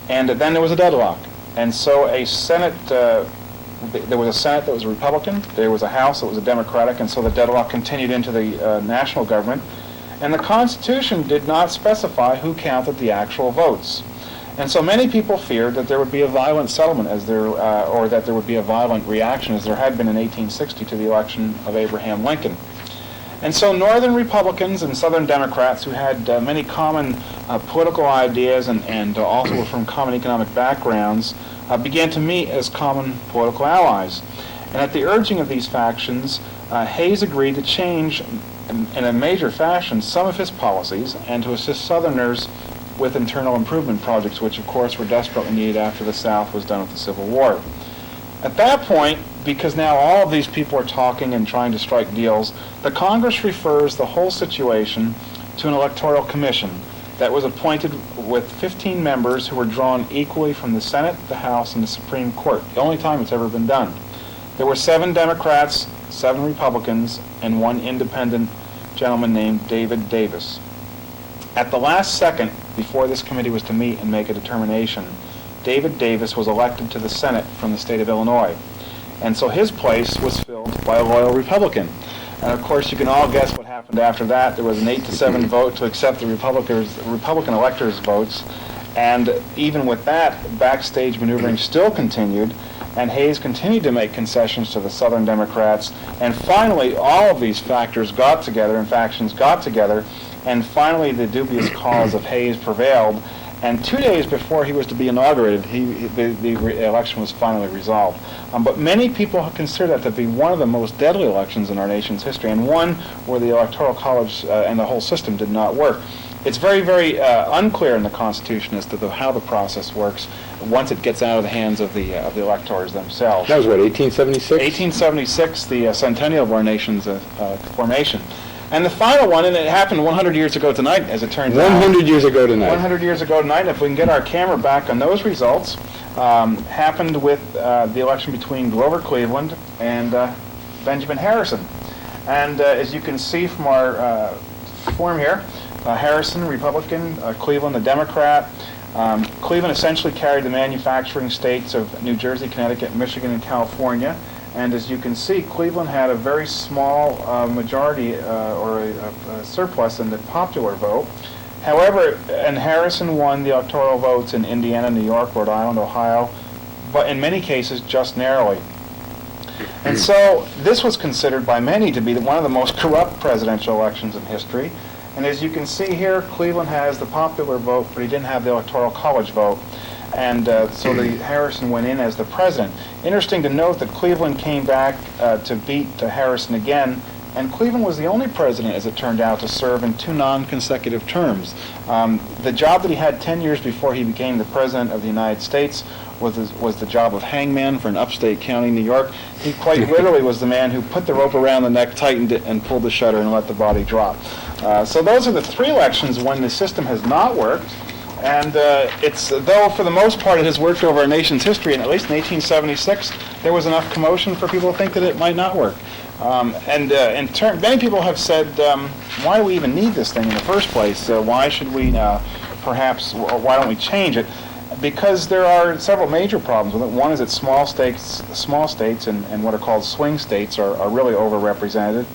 And then there was a deadlock. And so a Senate, there was a Senate that was a Republican, there was a House that was a Democratic, and so the deadlock continued into the national government. And the Constitution did not specify who counted the actual votes. And so many people feared that there would be a violent settlement or that there would be a violent reaction as there had been in 1860 to the election of Abraham Lincoln. And so Northern Republicans and Southern Democrats, who had many common political ideas and also were from common economic backgrounds, began to meet as common political allies. And at the urging of these factions, Hayes agreed to change in a major fashion some of his policies and to assist Southerners with internal improvement projects, which of course were desperately needed after the South was done with the Civil War. At that point, because now all of these people are talking and trying to strike deals, the Congress refers the whole situation to an electoral commission that was appointed with 15 members who were drawn equally from the Senate, the House, and the Supreme Court, the only time it's ever been done. There were 7 Democrats, 7 Republicans, and 1 independent gentleman named David Davis. At the last second, before this committee was to meet and make a determination, David Davis was elected to the Senate from the state of Illinois. And so his place was filled by a loyal Republican. And of course, you can all guess what happened after that. There was an 8-7 vote to accept the Republican electors' votes. And even with that, backstage maneuvering still continued, and Hayes continued to make concessions to the Southern Democrats. And finally, all of these factors got together, and factions got together, and finally the dubious cause of Hayes prevailed. And 2 days before he was to be inaugurated, the election was finally resolved. But many people consider that to be one of the most deadly elections in our nation's history, and one where the Electoral College and the whole system did not work. It's very, very unclear in the Constitution as to how the process works once it gets out of the hands of the electors themselves. That was what, 1876? 1876, the centennial of our nation's formation. And the final one, and it happened 100 years ago tonight, as it turns out. 100 years ago tonight. 100 years ago tonight, and if we can get our camera back on those results, happened with the election between Grover Cleveland and Benjamin Harrison. And as you can see from our form here, Harrison, Republican, Cleveland, a Democrat. Cleveland essentially carried the manufacturing states of New Jersey, Connecticut, Michigan, and California. And as you can see, Cleveland had a very small majority or a surplus in the popular vote. However, and Harrison won the electoral votes in Indiana, New York, Rhode Island, Ohio, but in many cases just narrowly. And so this was considered by many to be one of the most corrupt presidential elections in history. And as you can see here, Cleveland has the popular vote, but he didn't have the Electoral College vote. And so Harrison went in as the president. Interesting to note that Cleveland came back to beat Harrison again, and Cleveland was the only president, as it turned out, to serve in 2 non-consecutive terms. The job that he had 10 years before he became the president of the United States was the job of hangman for an upstate county, New York. He quite literally was the man who put the rope around the neck, tightened it, and pulled the shutter and let the body drop. So those are the 3 elections when the system has not worked. And though for the most part it has worked over our nation's history, and at least in 1876, there was enough commotion for people to think that it might not work. Many people have said, why do we even need this thing in the first place? Why should we why don't we change it? Because there are several major problems with it. One is that small states and what are called swing states are really overrepresented.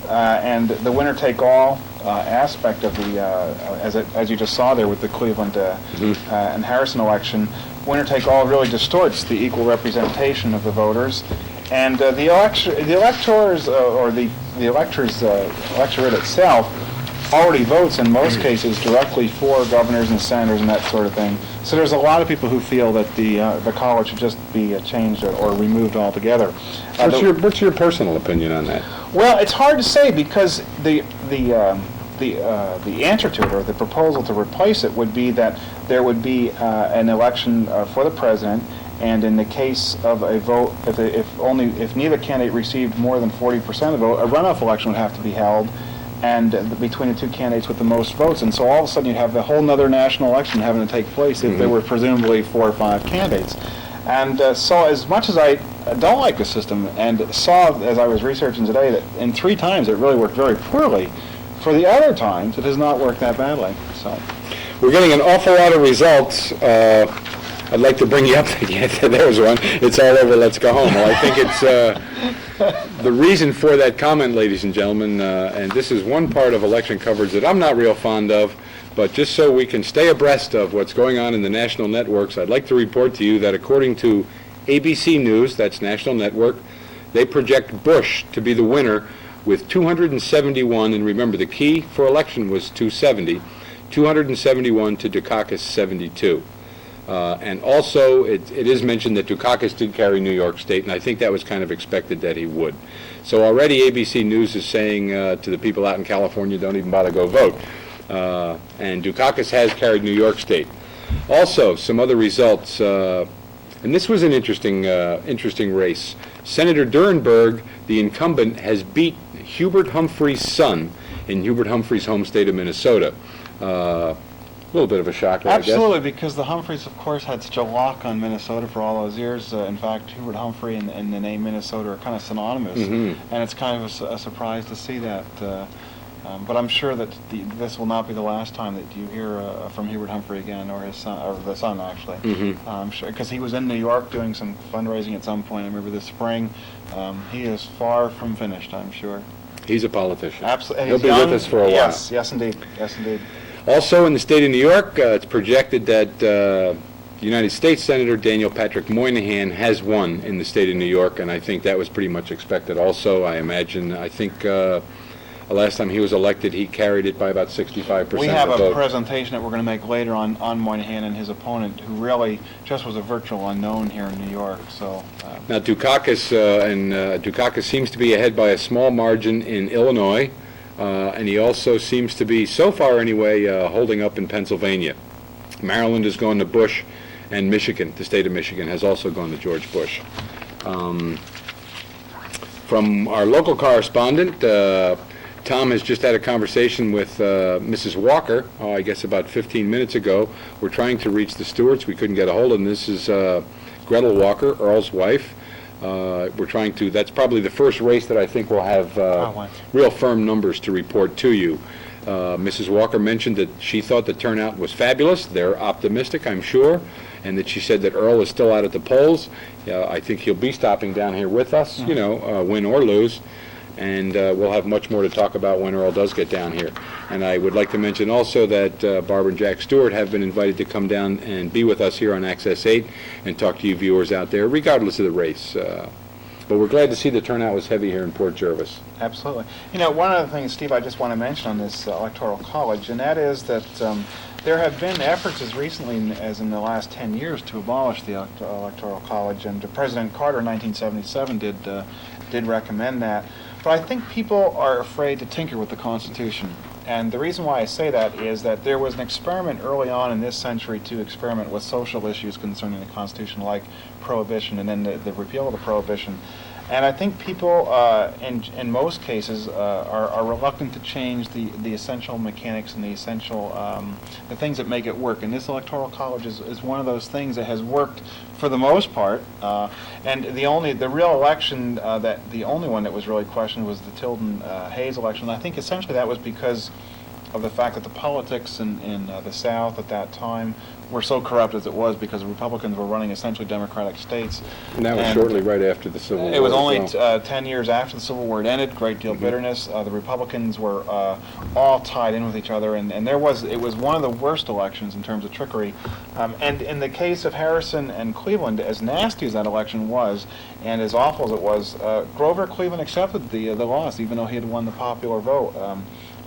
And the winner-take-all aspect of the, as you just saw there with the Cleveland and Harrison election, winner-take-all really distorts the equal representation of the voters. And the electorate itself already votes in most cases directly for governors and senators and that sort of thing. So there's a lot of people who feel that the college should just be changed or removed altogether. What's your personal opinion on that? Well, it's hard to say because the answer to it, or the proposal to replace it, would be that there would be an election for the president, and in the case of a vote, if neither candidate received more than 40% of the vote, a runoff election would have to be held, and between the 2 candidates with the most votes. And so all of a sudden you'd have a whole other national election having to take place if there were presumably 4 or 5 candidates. And so as much as I don't like the system, and saw as I was researching today that in 3 times it really worked very poorly, for the other times it has not worked that badly. So, We're getting an awful lot of results. I'd like to bring you up again. There was one. It's all over. Let's go home. Well, I think it's the reason for that comment, ladies and gentlemen, and this is one part of election coverage that I'm not real fond of, but just so we can stay abreast of what's going on in the national networks, I'd like to report to you that according to ABC News, that's national network, they project Bush to be the winner with 271, and remember the key for election was 270, 271 to Dukakis 72. And also, it is mentioned that Dukakis did carry New York State, and I think that was kind of expected that he would. So already ABC News is saying to the people out in California, don't even bother go vote. And Dukakis has carried New York State. Also, some other results, and this was an interesting race. Senator Durenberg, the incumbent, has beat Hubert Humphrey's son in Hubert Humphrey's home state of Minnesota. A little bit of a shocker, Absolutely, I guess. because the Humphreys, of course, had such a lock on Minnesota for all those years. In fact, Hubert Humphrey and the name Minnesota are kind of synonymous, and it's kind of a surprise to see that. But I'm sure that this will not be the last time that you hear from Hubert Humphrey again, or his son, or the son actually. I'm sure, because he was in New York doing some fundraising at some point. I remember this spring. He is far from finished, I'm sure. He's a politician. Absolutely, He'll be with us for a while. Yes, indeed, yes, indeed. Also in the state of New York, it's projected that United States Senator Daniel Patrick Moynihan has won in the state of New York, and I think that was pretty much expected also. I think last time he was elected, he carried it by about 65% We have of the a vote. presentation that we're going to make later on Moynihan and his opponent, who really just was a virtual unknown here in New York. So Now Dukakis seems to be ahead by a small margin in Illinois, and he also seems to be, so far anyway, holding up in Pennsylvania. Maryland has gone to Bush, and Michigan, the state of Michigan, has also gone to George Bush. From our local correspondent, Tom has just had a conversation with Mrs. Walker, I guess about 15 minutes ago. We're trying to reach the Stewarts. We couldn't get a hold of them. This is Gretel Walker, Earl's wife. We're trying to, that's probably the first race that I think will have real firm numbers to report to you. Mrs. Walker mentioned that she thought the turnout was fabulous. They're optimistic, I'm sure, and that she said that Earl is still out at the polls. I think he'll be stopping down here with us, win or lose. And we'll have much more to talk about when Earl does get down here. And I would like to mention also that Barbara and Jack Stewart have been invited to come down and be with us here on Access 8 and talk to you viewers out there, regardless of the race. But we're glad to see the turnout was heavy here in Port Jervis. absolutely. One of the things, Steve, I just want to mention on this electoral college, and that is that there have been efforts as recently as in the last 10 years to abolish the electoral college, and President Carter in 1977 did recommend that. But I think people are afraid to tinker with the Constitution. And the reason why I say that is that there was an experiment early on in this century to experiment with social issues concerning the Constitution, like prohibition and then the repeal of the prohibition. And I think people, in most cases, are reluctant to change the essential mechanics and the essential the things that make it work. And this electoral college is one of those things that has worked for the most part. And the real election the only one that was really questioned was the Tilden Hayes election. And I think essentially that was because of the fact that the politics in the South at that time were so corrupt as it was, because the Republicans were running essentially Democratic states. And that was shortly right after the Civil War. It was only 10 years after the Civil War. It ended, great deal of bitterness. The Republicans were all tied in with each other, and it was one of the worst elections in terms of trickery. And in the case of Harrison and Cleveland, as nasty as that election was, and as awful as it was, Grover Cleveland accepted the loss, even though he had won the popular vote.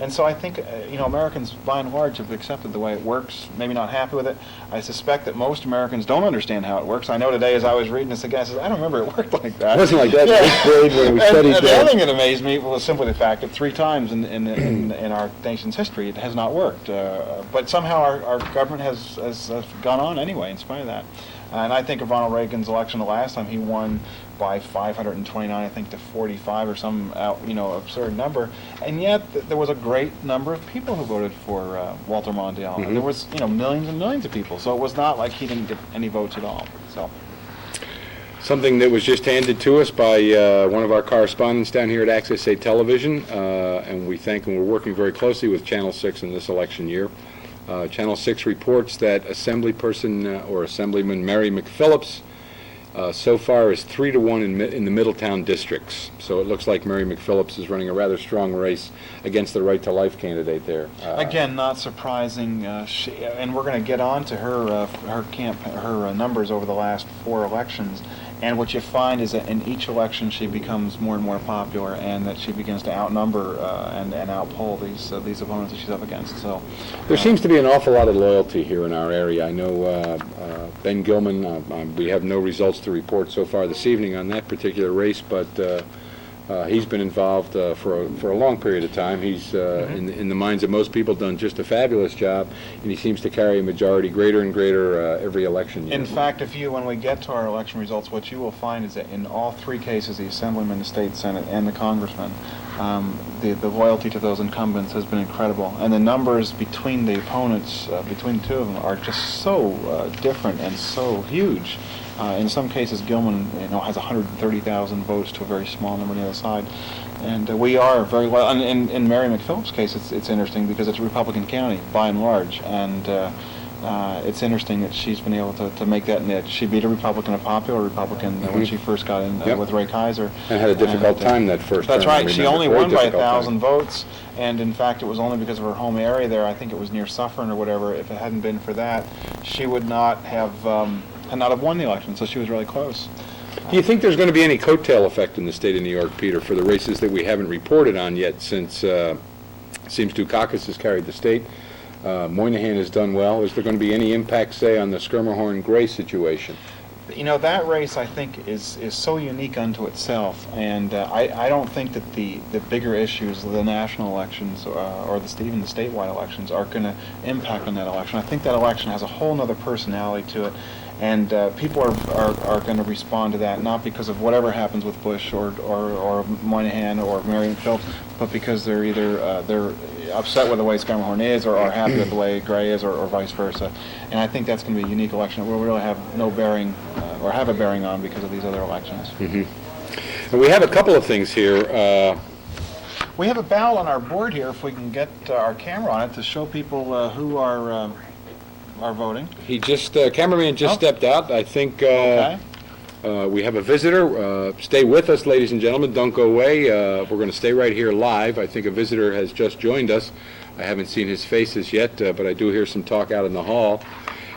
And so I think, Americans by and large have accepted the way it works, maybe not happy with it. I suspect that most Americans don't understand how it works. I know today as I was reading this again, I said, I don't remember it worked like that. It wasn't like that in 8th grade when we studied the other thing that amazed me was simply the fact that 3 times in our nation's history it has not worked. But somehow our government has gone on anyway in spite of that. And I think of Ronald Reagan's election the last time, he won by 529, I think, to 45 or some absurd number. And yet there was a great number of people who voted for Walter Mondale. Mm-hmm. There was millions and millions of people. So it was not like he didn't get any votes at all. So something that was just handed to us by one of our correspondents down here at Access 8 Television, and we thank them. We're working very closely with Channel 6 in this election year. Channel 6 reports that Assemblyperson or Assemblyman Mary McPhillips so far is 3-1 in the Middletown districts. So it looks like Mary McPhillips is running a rather strong race against the Right to Life candidate there. Again, not surprising, and we're going to get on to her numbers over the last 4 elections. And what you find is that in each election she becomes more and more popular, and that she begins to outnumber and outpoll these opponents that she's up against. So there seems to be an awful lot of loyalty here in our area. I know Ben Gilman, we have no results to report so far this evening on that particular race, but he's been involved for a long period of time. He's, in the minds of most people, done just a fabulous job, and he seems to carry a majority greater and greater every election year. In fact, when we get to our election results, what you will find is that in all 3 cases, the Assemblyman, the State Senate, and the Congressman, the loyalty to those incumbents has been incredible. And the numbers between the opponents, between the 2 of them, are just so different and so huge. In some cases, Gilman, has 130,000 votes to a very small number on the other side, and we are very well. And in Mary McPhillips' case, it's interesting because it's a Republican county by and large, and it's interesting that she's been able to make that niche. She beat a Republican, a popular Republican, when she first got in with Ray Kaiser, and had a difficult time that first That's term. right. She only won by 1,000 votes, and in fact, it was only because of her home area there. I think it was near Suffern or whatever. If it hadn't been for that, she would not have won the election, so she was really close. Do you think there's going to be any coattail effect in the state of New York, Peter, for the races that we haven't reported on yet, since seems Dukakis has carried the state? Moynihan has done well. Is there going to be any impact, say, on the Schermerhorn-Gray situation? That race, I think, is so unique unto itself, and I don't think that the bigger issues, the national elections or even the statewide elections, are going to impact on that election. I think that election has a whole other personality to it, and people are going to respond to that, not because of whatever happens with Bush or Moynihan or Marion Phillips, but because they're either they're upset with the way Schermerhorn is, or are happy with the way Gray is, or vice versa. And I think that's going to be a unique election that we'll really have no bearing, or have a bearing on, because of these other elections. Mm-hmm. And we have a couple of things here. We have a ballot on our board here, if we can get our camera on it, to show people who are voting. Cameraman just stepped out. I think Okay. we have a visitor. Stay with us, ladies and gentlemen. Don't go away. We're going to stay right here live. I think a visitor has just joined us. I haven't seen his faces yet, but I do hear some talk out in the hall.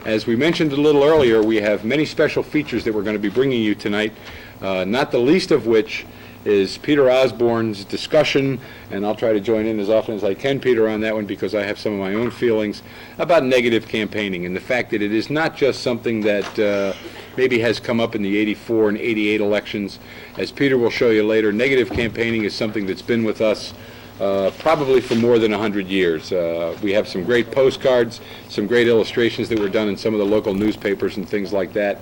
As we mentioned a little earlier, we have many special features that we're going to be bringing you tonight, not the least of which is Peter Osborne's discussion, and I'll try to join in as often as I can, Peter, on that one, because I have some of my own feelings about negative campaigning and the fact that it is not just something that maybe has come up in the 84 and 88 elections. As Peter will show you later, negative campaigning is something that's been with us probably for more than 100 years. We have some great postcards, some great illustrations that were done in some of the local newspapers and things like that.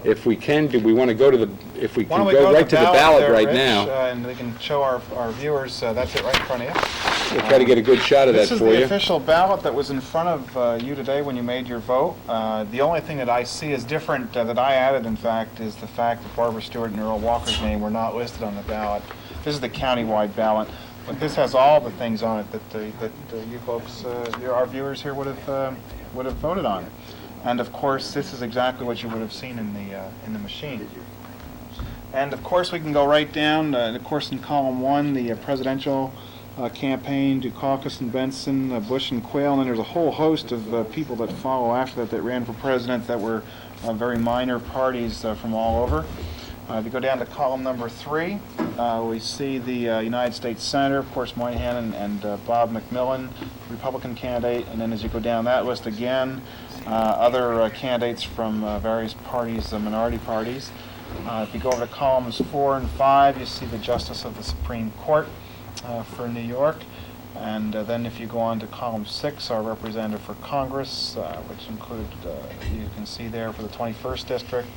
If we can, do we want to go to the, if we can go right to the ballot there, right Rich, now. and we can show our viewers, that's it right in front of you. We'll try to get a good shot of that for you. This is the official ballot that was in front of you today when you made your vote. The only thing that I see is different, that I added, in fact, is the fact that Barbara Stewart and Earl Walker's name were not listed on the ballot. This is the county-wide ballot, but this has all the things on it that you folks, our viewers here, would have voted on. And of course, this is exactly what you would have seen in the machine. And of course, we can go right down. Of course, in column 1, the presidential campaign, Dukakis and Benson, Bush and Quayle, and then there's a whole host of people that follow after that ran for president that were very minor parties from all over. If you go down to column number 3, we see the United States Senator, of course, Moynihan and Bob McMillan, Republican candidate, and then as you go down that list again, other candidates from various parties, minority parties. If you go over to columns 4 and 5, you see the Justice of the Supreme Court for New York. And then if you go on to column 6, our representative for Congress, which include, you can see there for the 21st District,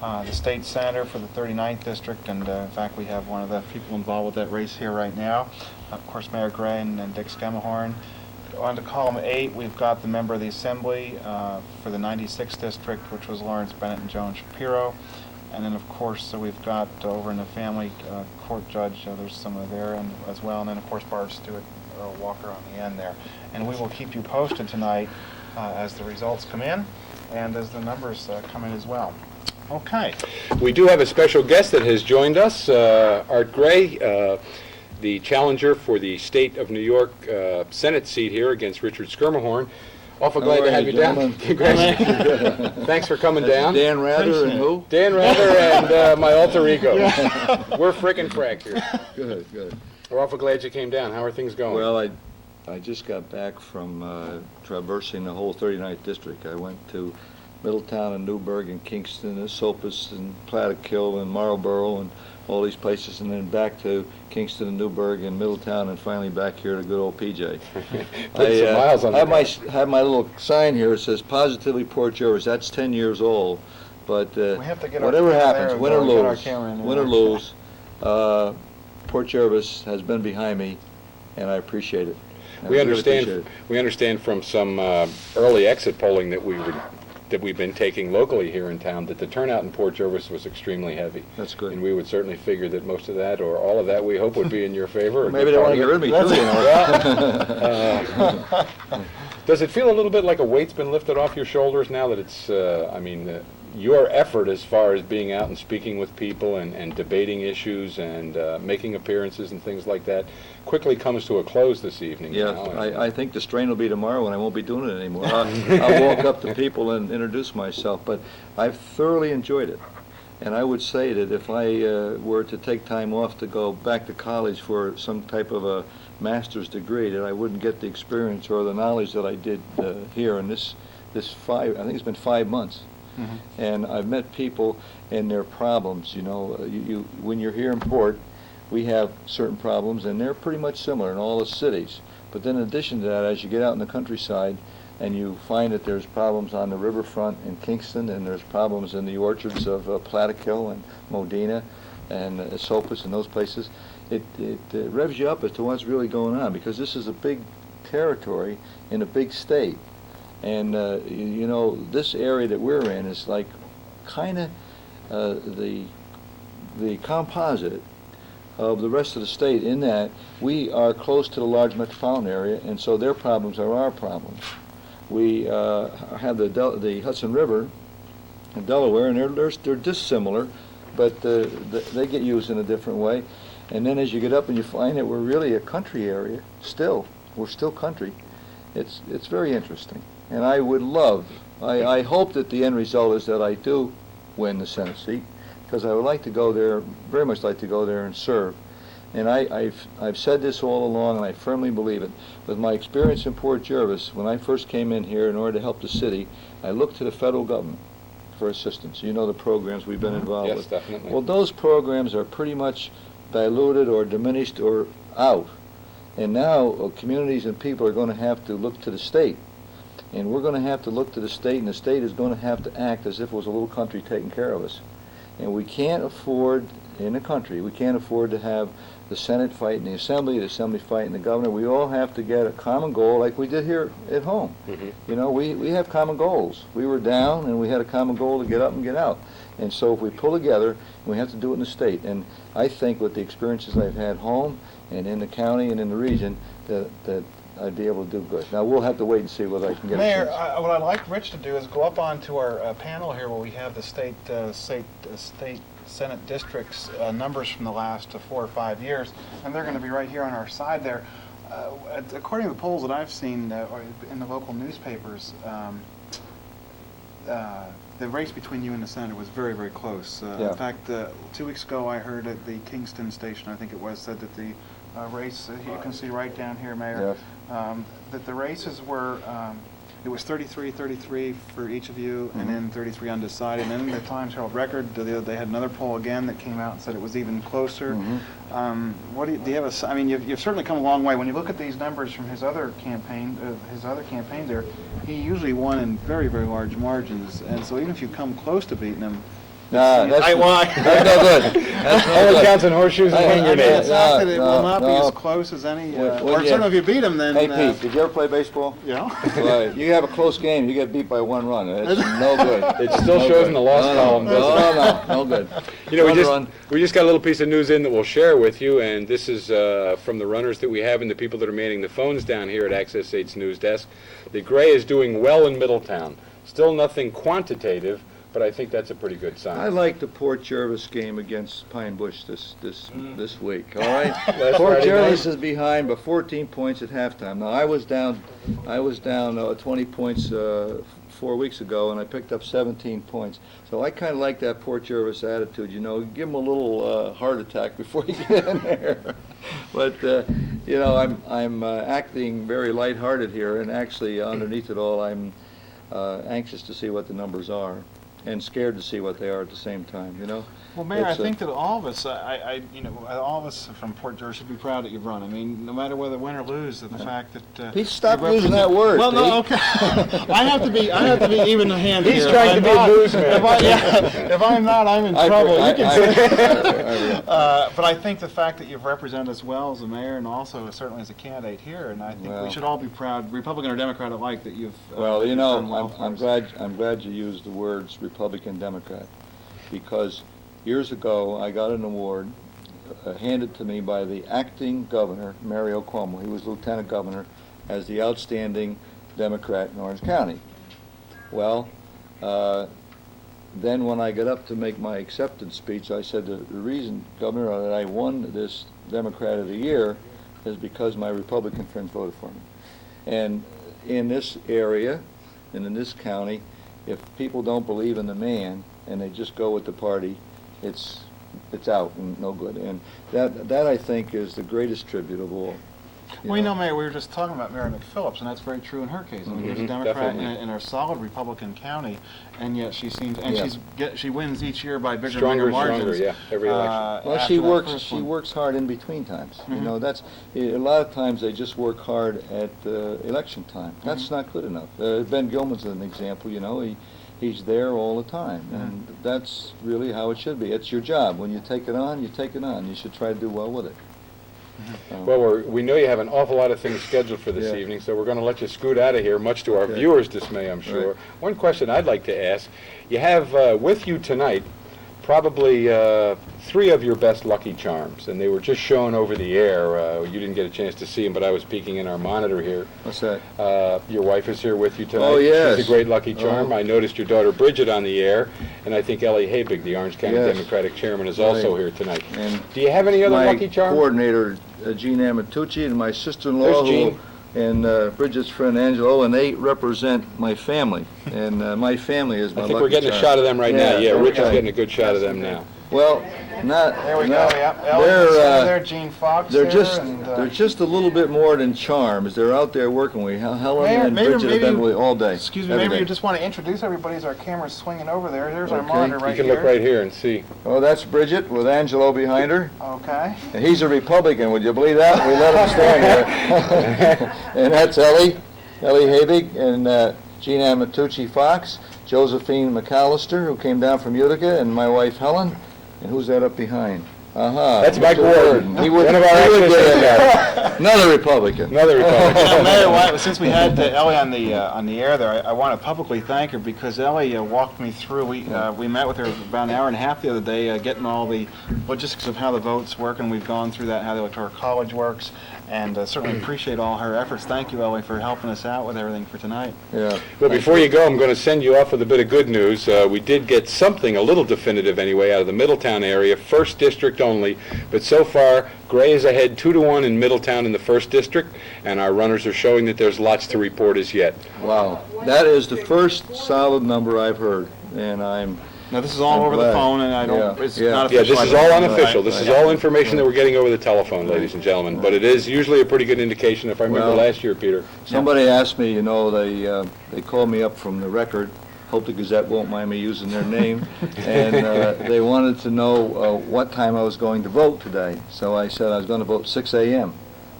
the state senator for the 39th District, and in fact we have one of the people involved with that race here right now. Of course, Mayor Gray and Dick Schermerhorn. On to column 8, we've got the member of the Assembly for the 96th District, which was Lawrence Bennett and Joan Shapiro. And then, of course, we've got over in the family court judge, there's someone there as well. And then, of course, Barbara Stewart Walker on the end there. And we will keep you posted tonight as the results come in and as the numbers come in as well. Okay. We do have a special guest that has joined us, Art Gray, the challenger for the State of New York Senate seat here against Richard Skirmahorn. Awful glad to have you down. Congratulations. Thanks for coming down. Dan Rather and who? Dan Rather and my alter ego. We're frickin' frags here. Good, good. We're awful glad you came down. How are things going? Well, I just got back from traversing the whole 39th district. I went to Middletown and Newburgh and Kingston and Esopus and Plattekill and Marlborough and all these places, and then back to Kingston and Newburgh and Middletown, and finally back here to good old PJ. Put some miles on the have my little sign here. It says positively Port Jervis. That's 10 years old, but We have to get whatever our camera happens, there, win or get our lose, camera in there. win or lose, Port Jervis has been behind me, and I appreciate it. I We really appreciate understand. it. We understand from some early exit polling that we've been taking locally here in town that the turnout in Port Jervis was extremely heavy. That's good. And we would certainly figure that most of that, or all of that, we hope would be in your favor. or Maybe good they want to part get of rid of me too, you know. Does it feel a little bit like a weight's been lifted off your shoulders now that it's, your effort as far as being out and speaking with people and debating issues and making appearances and things like that quickly comes to a close this evening? Yeah, now? I think the strain will be tomorrow when I won't be doing it anymore. I'll walk up to people and introduce myself, but I've thoroughly enjoyed it. And I would say that if I were to take time off to go back to college for some type of a master's degree, that I wouldn't get the experience or the knowledge that I did here in this I think it's been 5 months. Mm-hmm. And I've met people and their problems. You know, when you're here in Port, we have certain problems, and they're pretty much similar in all the cities. But then in addition to that, as you get out in the countryside, and you find that there's problems on the riverfront in Kingston, and there's problems in the orchards of Plattekill and Modena and Esopus and those places, it revs you up as to what's really going on, because this is a big territory in a big state. And, you know, this area that we're in is like kind of the composite of the rest of the state, in that we are close to the large metropolitan area, and so their problems are our problems. We have the Hudson River in Delaware, and they're dissimilar, but they get used in a different way. And then as you get up and you find that we're really a country area still, we're still country, it's very interesting. And I would I hope that the end result is that I do win the Senate seat, because I would like to go there, very much like to go there and serve. And I've said this all along, and I firmly believe it. With my experience in Port Jervis, when I first came in here in order to help the city, I looked to the federal government for assistance. You know the programs we've been involved with. Yes, definitely. Well, those programs are pretty much diluted or diminished or out. And now communities and people are going to have to look to the state. And we're going to have to look to the state, and the state is going to have to act as if it was a little country taking care of us. And we can't afford, in the country, we can't afford to have the Senate fighting the Assembly fighting the governor. We all have to get a common goal like we did here at home. Mhm. You know, we have common goals. We were down, and we had a common goal to get up and get out. And so if we pull together, we have to do it in the state. And I think with the experiences I've had home and in the county and in the region, that I'd be able to do good. Now, we'll have to wait and see whether I can get Mayor, a chance. what I'd like Rich to do is go up onto our panel here where we have the state Senate districts numbers from the last 4 or 5 years, and they're going to be right here on our side there. According to the polls that I've seen in the local newspapers, the race between you and the senator was very, very close. Yeah. In fact, 2 weeks ago I heard at the Kingston station, I think it was, said that the race, you can see right down here, Mayor, that the races were, it was 33-33 for each of you, and then 33 undecided. And then the Times Herald Record, they had another poll again that came out and said it was even closer. What do you have I mean, you've certainly come a long way. When you look at these numbers from his other campaign there, he usually won in very, very large margins. And so even if you come close to beating him, Nah, that's I- well, I- that's no good. That's no Only good. counts in horseshoes and I- hand I mean, grenades. it's not that it will No, not be no. as close as any, What- or what you- certainly if you beat them, then, Hey, Pete, did you ever play baseball? you know. Right. You have a close game, you get beat by 1 run. It's no good. It still No shows good. in the loss No, column, No, doesn't it? no, no good. You know, Run. we just got a little piece of news in that we'll share with you, and this is from the runners that we have and the people that are manning the phones down here at Access 8's news desk. The Gray is doing well in Middletown. Still nothing quantitative, but I think that's a pretty good sign. I like the Port Jervis game against Pine Bush this week. All right, Last Port Friday Jervis night? is behind by 14 points at halftime. Now I was down 20 points 4 weeks ago, and I picked up 17 points. So I kind of like that Port Jervis attitude. You know, give them a little heart attack before you get in there. But you know, I'm acting very lighthearted here, and actually underneath it all, I'm anxious to see what the numbers are, and scared to see what they are at the same time, you know? Well, Mayor, I It's a- think that all of us, all of us from Port Jervis should be proud that you've run. I mean, no matter whether win or lose, that the fact that Pete, stop you using represent- that word, Well, no, Pete. okay. I have to be even handed He's here. trying If to be I'm a not- newsman. If I'm not, I'm in I- trouble. I- You can I- say. But I think the fact that you've represented us well as a mayor and also certainly as a candidate here, and I think Well. we should all be proud, Republican or Democrat alike, that you've. Well, you you've know, done well for I'm us. glad you used the words Republican, Democrat, because years ago, I got an award handed to me by the acting governor, Mario Cuomo. He was lieutenant governor, as the outstanding Democrat in Orange County. Well, then when I got up to make my acceptance speech, I said the reason, Governor, that I won this Democrat of the Year is because my Republican friends voted for me. And in this area, and in this county, if people don't believe in the man and they just go with the party, it's out and no good. And that I think is the greatest tribute of all. Well, you know, Mayor, we were just talking about Mary McPhillips, and that's very true in her case. I mean, she's a Mhm, Democrat definitely. in a solid Republican county, and yet she seems, and Yeah. she wins each year by bigger Stronger and and bigger stronger, margins. yeah, every election. Well, after she that works. first She one. works hard in between times. You Mhm. know, that's a lot of times they just work hard at election time. That's not good enough. Ben Gilman's an example. You know, he's there all the time, and that's really how it should be. It's your job. When you take it on, you take it on. You should try to do well with it. Well, we know you have an awful lot of things scheduled for this Yeah. evening, so we're going to let you scoot out of here, much to our Okay. viewers' dismay, I'm sure. Right. One question I'd like to ask, you have with you tonight probably 3 of your best Lucky Charms, and they were just shown over the air. You didn't get a chance to see them, but I was peeking in our monitor here. What's that? Your wife is here with you tonight. Oh, yes. She's a great Lucky Charm. Oh. I noticed your daughter Bridget on the air, and I think Ellie Habig, the Orange County Yes. Democratic Chairman, is also Right. here tonight. And Do you have any other my Lucky Charms? coordinator, Jean Amatucci, and my sister-in-law, There's Jean. and Bridget's friend Angelo, and they represent my family. And my family is my I think lucky we're getting a charm. shot of them right now. Yeah, okay. Rich is getting a good shot of them now. Well, not. There we go. not- Yep. Ellen there, Gene Fox They're there, just and, they're just a little bit more than charms. They're out there working. Helen Mayor, and maybe- Bridget have been maybe- with all day. Excuse me, every maybe day. you just want to introduce everybody as our camera's swinging over there. There's our Okay. monitor You right can here. look right here and see. Oh, that's Bridget with Angelo behind her. Okay. And he's a Republican. Would you believe that? We let him stand there. And that's Ellie Habig, and Jean Amatucci Fox, Josephine McAllister, who came down from Utica, and my wife Helen. And who's that up behind? That's Mike Mr. Warden. He would, One of our he would access get it. Another Republican. Another Republican. You know, Mayor, since we had Ellie on the air there, I want to publicly thank her because Ellie walked me through. We met with her about an hour and a half the other day, getting all the logistics of how the votes work, and we've gone through that, how the Electoral College works, and certainly appreciate all her efforts. Thank you, Ellie, for helping us out with everything for tonight. Yeah. Well, before you go, I'm going to send you off with a bit of good news. We did get something, a little definitive anyway, out of the Middletown area, 1st District only, but so far, Gray is ahead 2-1 in Middletown in the 1st District, and our runners are showing that there's lots to report as yet. Wow. That is the first solid number I've heard, and I'm. Now, this is all I'm over the glad. phone, and I don't, Yeah, it's yeah. not Yeah, official. this is all unofficial. This is all information that we're getting over the telephone, ladies and gentlemen, but it is usually a pretty good indication, if I remember Well, last year, Peter. Somebody asked me, you know, they called me up from the Record. Hope the Gazette won't mind me using their name. And they wanted to know what time I was going to vote today. So I said I was going to vote 6 a.m.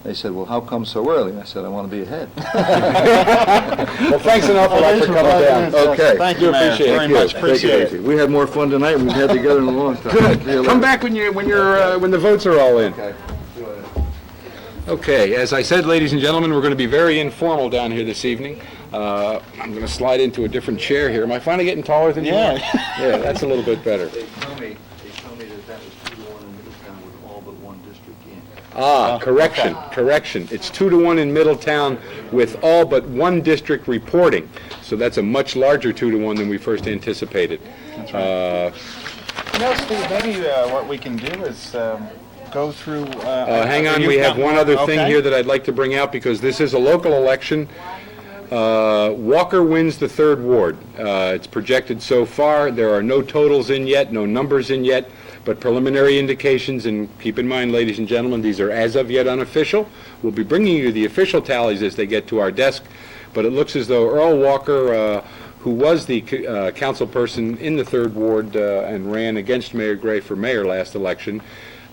They said, well, how come so early? I said, I want to be ahead. Well, thanks an awful lot for coming down. Okay. Thank you, Mayor, appreciate it. very Thank much, you. appreciate Take it. easy. We had more fun tonight than we've had together in a long time. Good. See you Come later. back when the votes are all in. Okay. See you later. Okay, as I said, ladies and gentlemen, we're going to be very informal down here this evening. I'm going to slide into a different chair here. Am I finally getting taller than you are? Yeah, that's a little bit better. They tell me that was 2-1 in Middletown with all but one district in. Correction. It's 2-1 in Middletown with all but one district reporting. So that's a much larger 2-1 than we first anticipated. That's right. Steve, maybe what we can do is go through... Hang on, we have one other thing here that I'd like to bring out because this is a local election. Walker wins the 3rd Ward. It's projected so far. There are no totals in yet, no numbers in yet, but preliminary indications, and keep in mind, ladies and gentlemen, these are as of yet unofficial. We'll be bringing you the official tallies as they get to our desk, but it looks as though Earl Walker, who was the council person in the 3rd Ward and ran against Mayor Gray for mayor last election,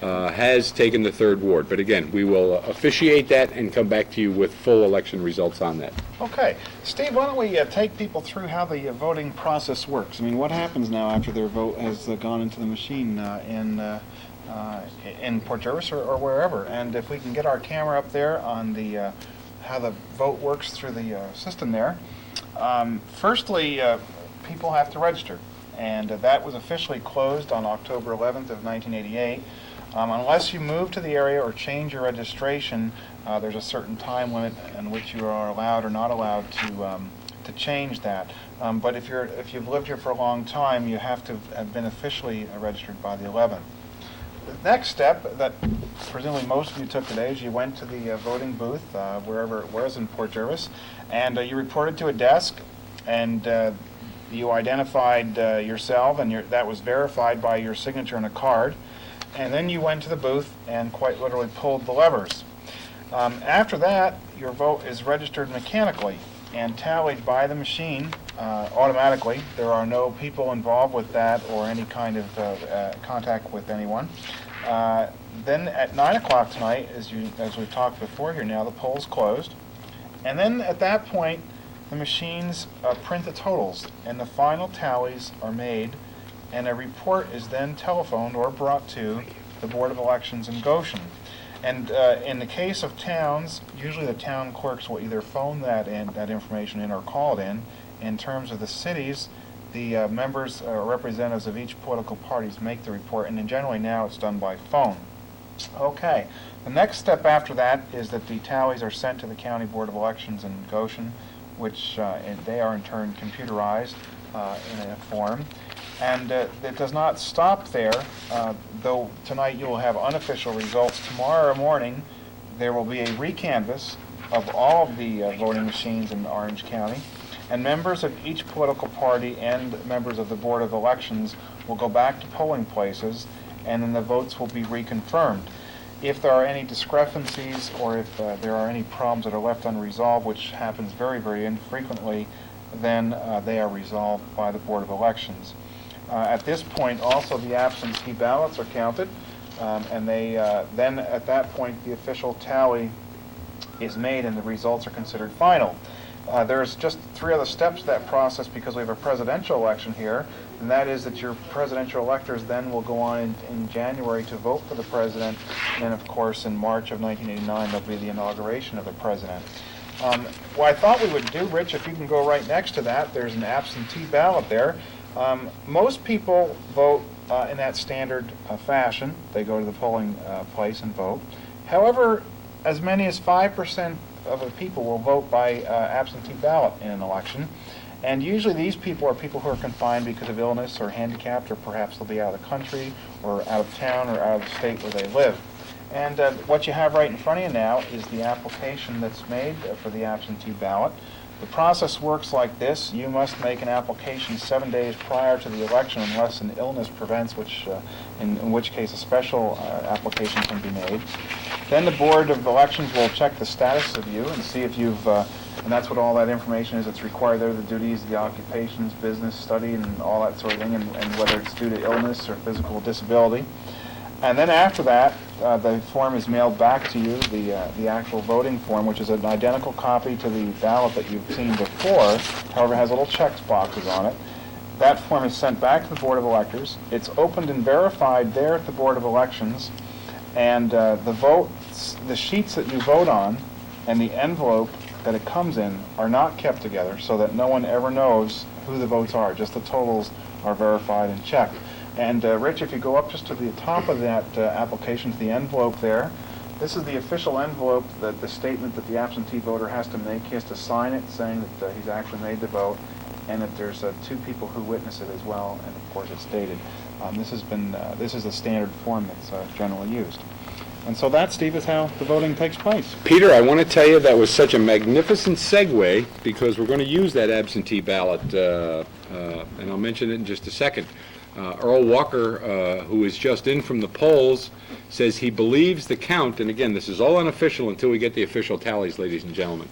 has taken the 3rd Ward. But again, we will officiate that and come back to you with full election results on that. Okay. Steve, why don't we take people through how the voting process works? I mean, what happens now after their vote has gone into the machine in Port Jervis or wherever? And if we can get our camera up there on the how the vote works through the system there. Firstly, people have to register, and that was officially closed on October 11th of 1988. Unless you move to the area or change your registration, there's a certain time limit in which you are allowed or not allowed to change that. But if you've lived here for a long time, you have to have been officially registered by the 11th. The next step that presumably most of you took today is you went to the voting booth, wherever it was in Port Jervis, and you reported to a desk, and you identified yourself, and that was verified by your signature on a card. And then you went to the booth and quite literally pulled the levers. After that, your vote is registered mechanically and tallied by the machine automatically. There are no people involved with that or any kind of contact with anyone. Then at 9 o'clock tonight, as we've talked before here now, the poll's closed. And then at that point, the machines print the totals and the final tallies are made, and a report is then telephoned or brought to the Board of Elections in Goshen. And in the case of towns, usually the town clerks will either phone that information in or call it in. In terms of the cities, the members or representatives of each political parties make the report, and then generally now it's done by phone. Okay, the next step after that is that the tallies are sent to the County Board of Elections in Goshen, which they are in turn computerized in a form. And it does not stop there, though tonight you will have unofficial results. Tomorrow morning there will be a recanvass of all of the voting machines in Orange County, and members of each political party and members of the Board of Elections will go back to polling places, and then the votes will be reconfirmed. If there are any discrepancies or if there are any problems that are left unresolved, which happens very, very infrequently, then they are resolved by the Board of Elections. At this point, also the absentee ballots are counted, and then at that point the official tally is made and the results are considered final. There's just 3 other steps to that process because we have a presidential election here, and that is that your presidential electors then will go on in January to vote for the president, and then of course in March of 1989 there'll be the inauguration of the president. What I thought we would do, Rich, if you can go right next to that, there's an absentee ballot there. Most people vote in that standard fashion. They go to the polling place and vote. However, as many as 5% of the people will vote by absentee ballot in an election. And usually these people are people who are confined because of illness or handicapped, or perhaps they'll be out of the country or out of town or out of the state where they live. And what you have right in front of you now is the application that's made for the absentee ballot. The process works like this. You must make an application 7 days prior to the election unless an illness prevents, in which case a special application can be made. Then the Board of Elections will check the status of you and see if you've, and that's what all that information is that's required there, the duties, the occupations, business, study, and all that sort of thing, and whether it's due to illness or physical disability. And then after that, the form is mailed back to you, the actual voting form, which is an identical copy to the ballot that you've seen before, however, it has little check boxes on it. That form is sent back to the Board of Electors. It's opened and verified there at the Board of Elections, and the sheets that you vote on and the envelope that it comes in are not kept together so that no one ever knows who the votes are. Just the totals are verified and checked. And Rich, if you go up just to the top of that application, to the envelope there, this is the official envelope, that the statement that the absentee voter has to make. He has to sign it saying that he's actually made the vote, and that there's two people who witness it as well, and of course it's dated. This is a standard form that's generally used. And so that, Steve, is how the voting takes place. Peter, I want to tell you that was such a magnificent segue, because we're going to use that absentee ballot, and I'll mention it in just a second. Earl Walker, who is just in from the polls, says he believes the count, and again, this is all unofficial until we get the official tallies, ladies and gentlemen,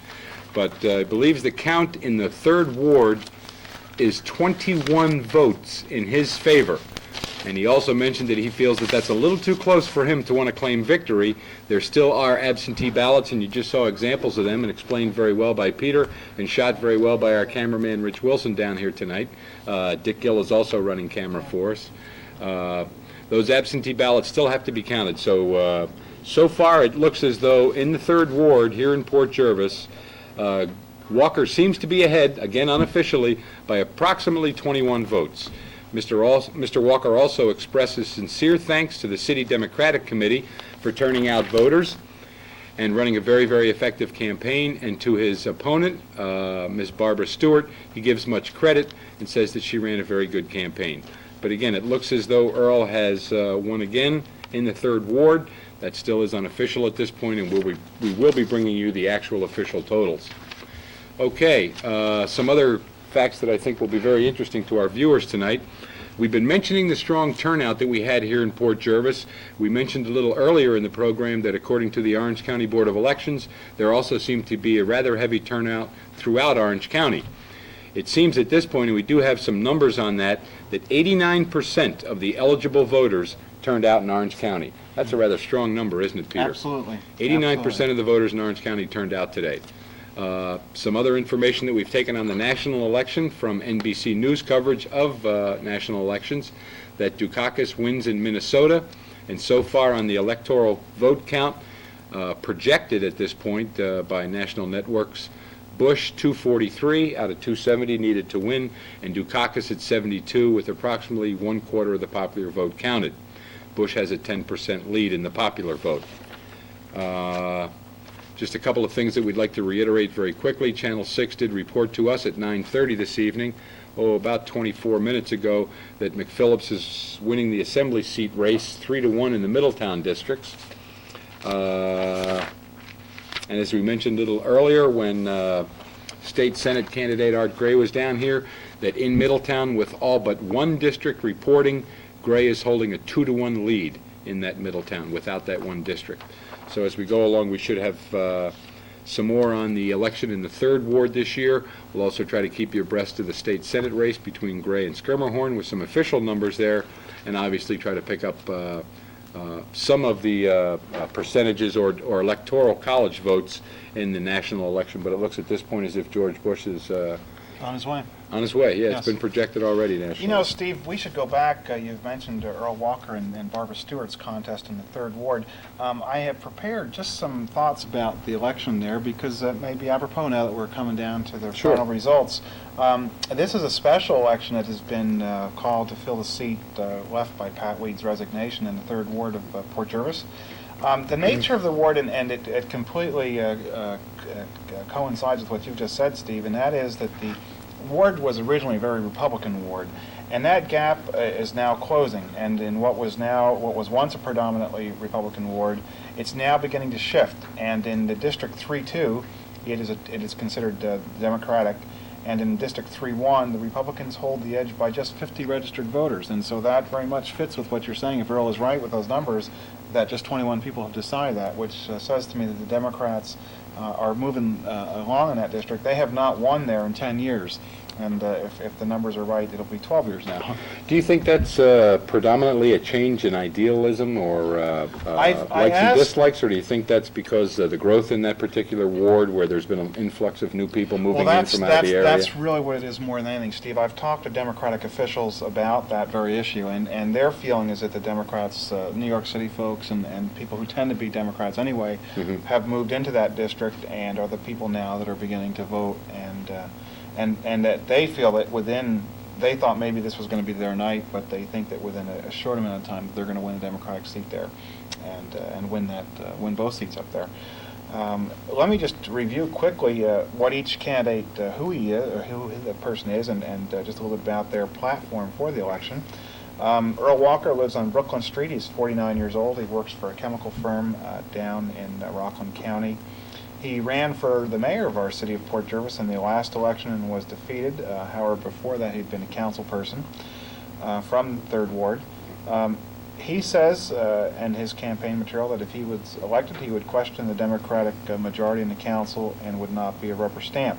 but believes the count in the 3rd Ward is 21 votes in his favor. And he also mentioned that he feels that that's a little too close for him to want to claim victory. There still are absentee ballots, and you just saw examples of them, and explained very well by Peter, and shot very well by our cameraman Rich Wilson down here tonight. Dick Gill is also running camera for us. Those absentee ballots still have to be counted. So far it looks as though in the 3rd Ward here in Port Jervis, Walker seems to be ahead, again unofficially, by approximately 21 votes. Mr. Walker also expresses sincere thanks to the City Democratic Committee for turning out voters and running a very, very effective campaign. And to his opponent, Ms. Barbara Stewart, he gives much credit and says that she ran a very good campaign. But again, it looks as though Earl has won again in the 3rd Ward. That still is unofficial at this point, and we will be bringing you the actual official totals. Okay, some other facts that I think will be very interesting to our viewers tonight. We've been mentioning the strong turnout that we had here in Port Jervis. We mentioned a little earlier in the program that according to the Orange County Board of Elections, there also seemed to be a rather heavy turnout throughout Orange County. It seems at this point, and we do have some numbers on that 89% of the eligible voters turned out in Orange County. That's a rather strong number, isn't it, Peter? Absolutely. 89% of the voters in Orange County turned out today. Some other information that we've taken on the national election from NBC News coverage of national elections, that Dukakis wins in Minnesota, and so far on the electoral vote count, projected at this point by national networks, Bush 243 out of 270 needed to win, and Dukakis at 72 with approximately 1/4 of the popular vote counted. Bush has a 10% lead in the popular vote. Just a couple of things that we'd like to reiterate very quickly. Channel 6 did report to us at 9:30 this evening, about 24 minutes ago, that McPhillips is winning the assembly seat race 3-1 in the Middletown districts. And as we mentioned a little earlier, when State Senate candidate Art Gray was down here, that in Middletown, with all but one district reporting, Gray is holding a 2-1 lead in that Middletown without that one district. So as we go along, we should have some more on the election in the 3rd Ward this year. We'll also try to keep you abreast of the State Senate race between Gray and Skirmerhorn with some official numbers there, and obviously try to pick up some of the percentages or electoral college votes in the national election. But it looks at this point as if George Bush is On his way. on his way. Yeah, Yes. It's been projected already nationally. You know, Steve, we should go back. You've mentioned Earl Walker and Barbara Stewart's contest in the 3rd Ward. I have prepared just some thoughts about the election there, because that may be apropos now that we're coming down to the Sure. final results. This is a special election that has been called to fill the seat left by Pat Weed's resignation in the 3rd Ward of Port Jervis. The nature of the ward, and it completely coincides with what you've just said, Steve, and that is that the ward was originally a very Republican ward, and that gap is now closing. And in what was once a predominantly Republican ward, it's now beginning to shift. And in the District 3-2, it is considered Democratic. And in District 3-1, the Republicans hold the edge by just 50 registered voters. And so that very much fits with what you're saying. If Earl is right with those numbers, that just 21 people have decided that, which says to me that the Democrats are moving along in that district. They have not won there in 10 years. And if the numbers are right, it'll be 12 years now. Do you think that's predominantly a change in idealism or I likes and asked- dislikes, or do you think that's because the growth in that particular ward where there's been an influx of new people moving in from out of the area? That's really what it is more than anything, Steve. I've talked to Democratic officials about that very issue, and their feeling is that the Democrats, New York City folks, and people who tend to be Democrats anyway, have moved into that district and are the people now that are beginning to vote, and that they feel that they thought maybe this was going to be their night, but they think that within a short amount of time they're going to win a Democratic seat there, and win both seats up there. Let me just review quickly what each candidate, who he is, or who the person is, and just a little bit about their platform for the election. Earl Walker lives on Brooklyn Street. He's 49 years old. He works for a chemical firm down in Rockland County. He ran for the mayor of our city of Port Jervis in the last election and was defeated. However, before that, he'd been a council person from 3rd Ward. He says in his campaign material that if he was elected, he would question the Democratic majority in the council and would not be a rubber stamp.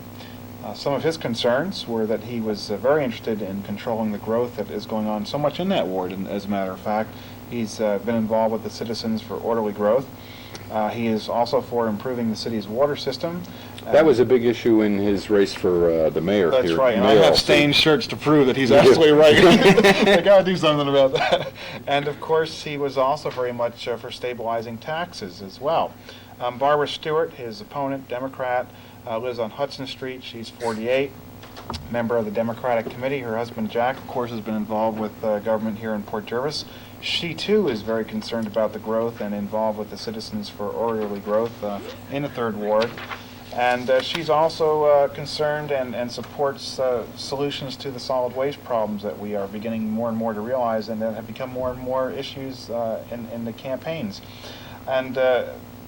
Some of his concerns were that he was very interested in controlling the growth that is going on so much in that ward, and as a matter of fact, he's been involved with the Citizens for Orderly Growth. He is also for improving the city's water system. That was a big issue in his race for the mayor. That's here. right, and I Mayoral have seat. stained shirts to prove that he's absolutely right. I gotta do something about that. And of course, he was also very much for stabilizing taxes as well. Barbara Stewart, his opponent, Democrat, lives on Hudson Street. She's 48, member of the Democratic Committee. Her husband, Jack, of course, has been involved with government here in Port Jervis. She, too, is very concerned about the growth and involved with the Citizens for Orderly Growth in the 3rd Ward. And she's also concerned and supports solutions to the solid waste problems that we are beginning more and more to realize and that have become more and more issues in the campaigns. And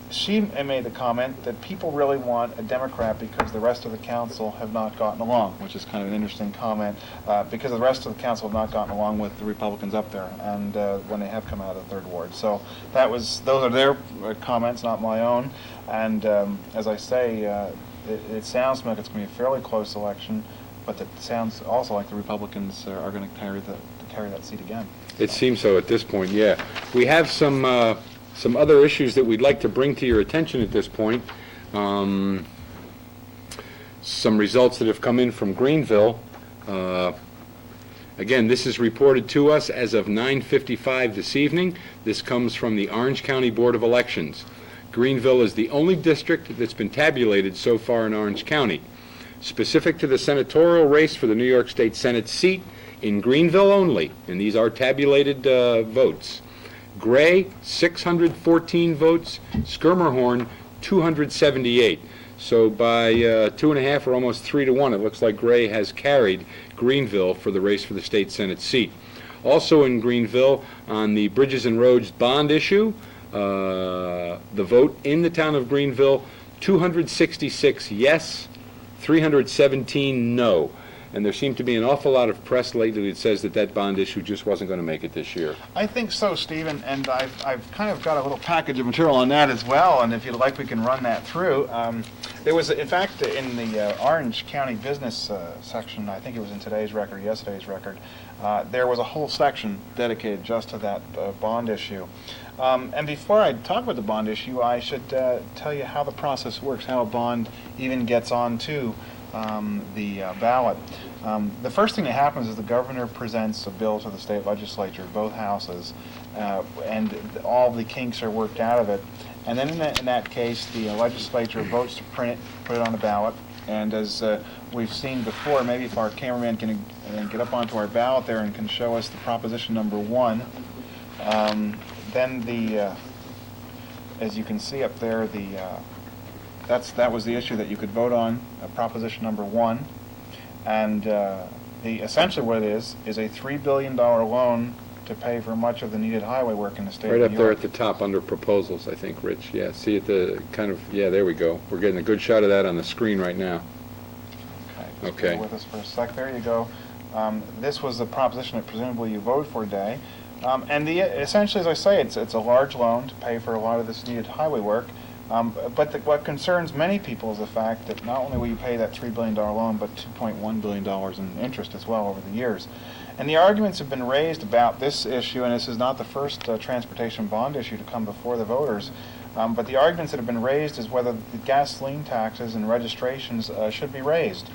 she made the comment that people really want a Democrat because the rest of the council have not gotten along, which is kind of an interesting comment, because the rest of the council have not gotten along with the Republicans up there, and when they have come out of the 3rd Ward. So those are their comments, not my own. And as I say, it sounds like it's going to be a fairly close election, but it sounds also like the Republicans are going to carry that seat again. It seems so at this point, yeah. We have some other issues that we'd like to bring to your attention at this point. Some results that have come in from Greenville. Again, this is reported to us as of 9:55 this evening. This comes from the Orange County Board of Elections. Greenville is the only district that's been tabulated so far in Orange County. Specific to the senatorial race for the New York State Senate seat in Greenville only, and these are tabulated votes. Gray, 614 votes. Skirmerhorn, 278. So by 2.5 or almost 3 to 1, it looks like Gray has carried Greenville for the race for the state Senate seat. Also in Greenville, on the Bridges and Roads bond issue, the vote in the town of Greenville, 266 yes, 317 no. And there seemed to be an awful lot of press lately that says that bond issue just wasn't going to make it this year. I think so, Steve, and I've kind of got a little package of material on that as well, and if you'd like, we can run that through. There was, in fact, in the Orange County Business section, I think it was in today's record, yesterday's record, there was a whole section dedicated just to that bond issue. And before I talk about the bond issue, I should tell you how the process works, how a bond even gets onto the ballot. The first thing that happens is the governor presents a bill to the state legislature, both houses, and all the kinks are worked out of it. And then in that case, the legislature votes to print it, put it on the ballot. And as we've seen before, maybe if our cameraman can get up onto our ballot there and can show us the proposition number 1, then as you can see up there, that was the issue that you could vote on, proposition number 1, and essentially what it is a $3 billion loan to pay for much of the needed highway work in the state Right of up New there York. at the top under proposals, I think, Rich. Yeah, see at the kind of, yeah, there we go. We're getting a good shot of that on the screen right now. Just Okay. bear with us for a sec. There you go. This was the proposition that presumably you voted for today. And essentially, as I say, it's a large loan to pay for a lot of this needed highway work. What concerns many people is the fact that not only will you pay that $3 billion loan, but $2.1 billion in interest as well over the years. And the arguments have been raised about this issue, and this is not the first transportation bond issue to come before the voters, but the arguments that have been raised is whether the gasoline taxes and registrations should be raised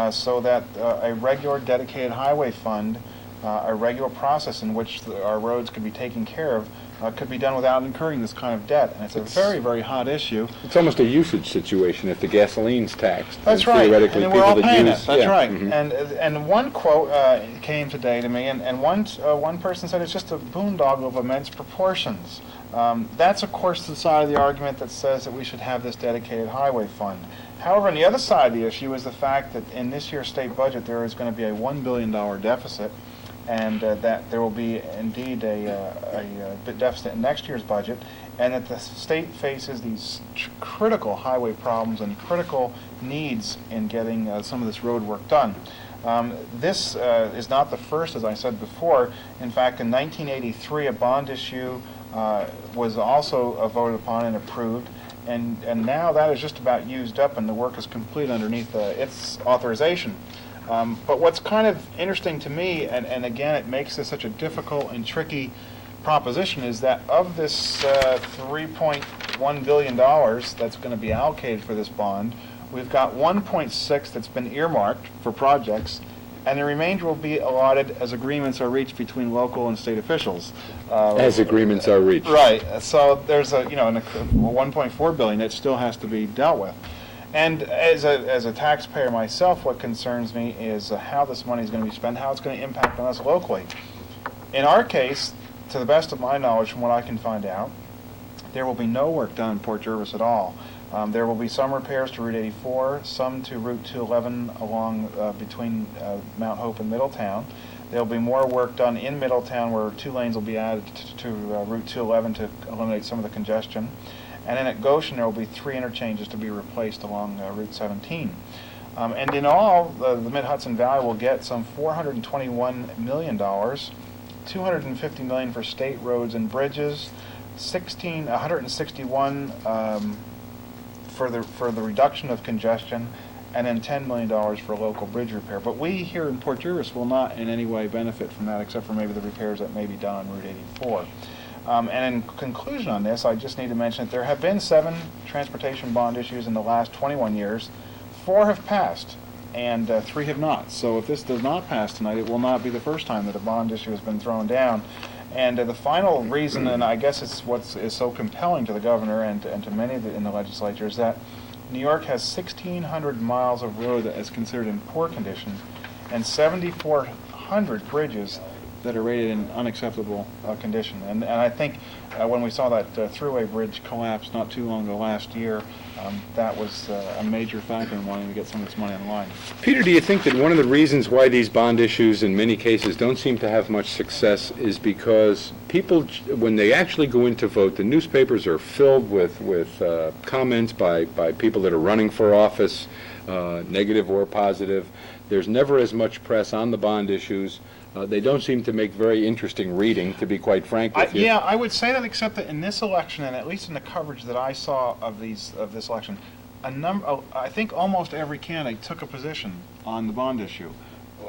so that a regular dedicated highway fund, a regular process in which our roads could be taken care of, could be done without incurring this kind of debt. And it's a very, very hot issue. It's almost a usage situation if the gasoline's taxed. That's and right. Theoretically, And we're all people that paying use, it. That's yeah. right. Mhm. And one quote came today to me, and one person said it's just a boondoggle of immense proportions. That's, of course, the side of the argument that says that we should have this dedicated highway fund. However, on the other side of the issue is the fact that in this year's state budget there is going to be a $1 billion deficit, and that there will be indeed a deficit in next year's budget, and that the state faces these critical highway problems and critical needs in getting some of this road work done. This is not the first, as I said before. In fact, in 1983, a bond issue was also voted upon and approved, and now that is just about used up, and the work is complete underneath its authorization. But what's kind of interesting to me, and again it makes this such a difficult and tricky proposition, is that of this $3.1 billion that's going to be allocated for this bond, we've got 1.6 that's been earmarked for projects, and the remainder will be allotted as agreements are reached between local and state officials. As agreements are reached. Right. So there's a $1.4 billion that still has to be dealt with. And as a taxpayer myself, what concerns me is how this money is going to be spent, how it's going to impact on us locally. In our case, to the best of my knowledge, from what I can find out, there will be no work done in Port Jervis at all. There will be some repairs to Route 84, some to Route 211 along between Mount Hope and Middletown. There will be more work done in Middletown where 2 lanes will be added to Route 211 to eliminate some of the congestion. And then at Goshen, there will be 3 interchanges to be replaced along Route 17. And in all, the Mid-Hudson Valley will get some $421 million, $250 million for state roads and bridges, $161 for the reduction of congestion, and then $10 million for local bridge repair. But we here in Port Jervis will not in any way benefit from that, except for maybe the repairs that may be done on Route 84. And in conclusion on this, I just need to mention that there have been 7 transportation bond issues in the last 21 years. 4 have passed, and 3 have not. So if this does not pass tonight, it will not be the first time that a bond issue has been thrown down. And the final reason, and I guess it's what is so compelling to the governor and to many in the legislature, is that New York has 1,600 miles of road that is considered in poor condition, and 7,400 bridges that are rated in unacceptable condition. And I think when we saw that thruway bridge collapse not too long ago last year, that was a major factor in wanting to get some of this money in line. Peter, do you think that one of the reasons why these bond issues in many cases don't seem to have much success is because people, when they actually go in to vote, the newspapers are filled with comments by people that are running for office, negative or positive. There's never as much press on the bond issues. They don't seem to make very interesting reading, to be quite frank with you. Yeah, I would say that, except that in this election, and at least in the coverage that I saw of this election, I think almost every candidate took a position on the bond issue.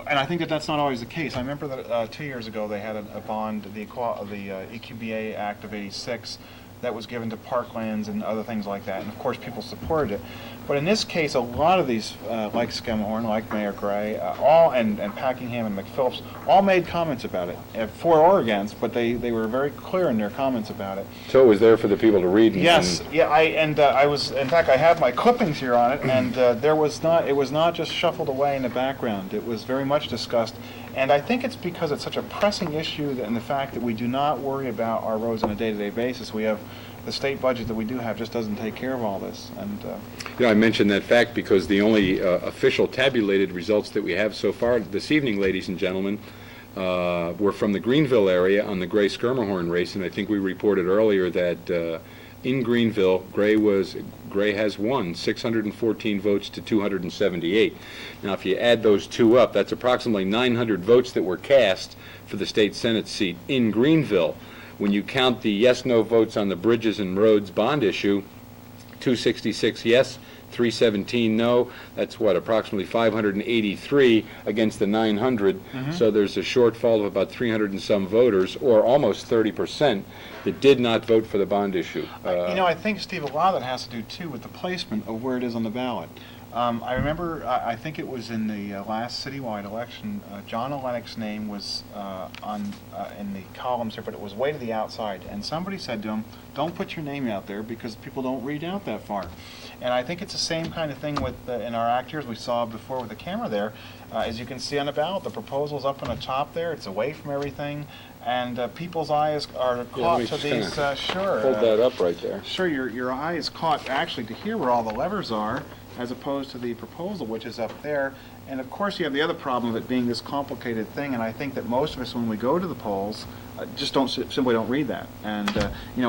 And I think that that's not always the case. I remember that 2 years ago they had a bond, the EQBA Act of '86, that was given to parklands and other things like that. And of course people supported it. But in this case, a lot of these, like Skemhorn, like Mayor Gray, and Packingham and McPhillips, all made comments about it, for or against, but they were very clear in their comments about it. So it was there for the people to read. Yes, yeah, I was, in fact, I have my clippings here on it, and it was not just shuffled away in the background. It was very much discussed, and I think it's because it's such a pressing issue, and the fact that we do not worry about our roads on a day-to-day basis. We have the state budget that we do have just doesn't take care of all this. And I mentioned that fact because the only official tabulated results that we have so far this evening, ladies and gentlemen, were from the Greenville area on the Gray-Skirmahorn race, and I think we reported earlier that in Greenville, Gray has won 614 votes to 278. Now, if you add those two up, that's approximately 900 votes that were cast for the state Senate seat in Greenville. When you count the yes-no votes on the bridges and roads bond issue, 266 yes, 317 no. That's what, approximately 583 against the 900. So there's a shortfall of about 300 and some voters, or almost 30%, that did not vote for the bond issue. I think, Steve, a lot of that has to do, too, with the placement of where it is on the ballot. I remember, I think it was in the last citywide election, John Olenek's name was in the columns here, but it was way to the outside. And somebody said to him, don't put your name out there because people don't read out that far. And I think it's the same kind of thing with in our act here as we saw before with the camera there. As you can see on the ballot, the proposal's up on the top there. It's away from everything. And people's eyes are caught to these, sure. Hold that up right there. Sure, your eye is caught actually to here where all the levers are, as opposed to the proposal, which is up there. And of course, you have the other problem of it being this complicated thing, and I think that most of us, when we go to the polls, just simply don't read that. And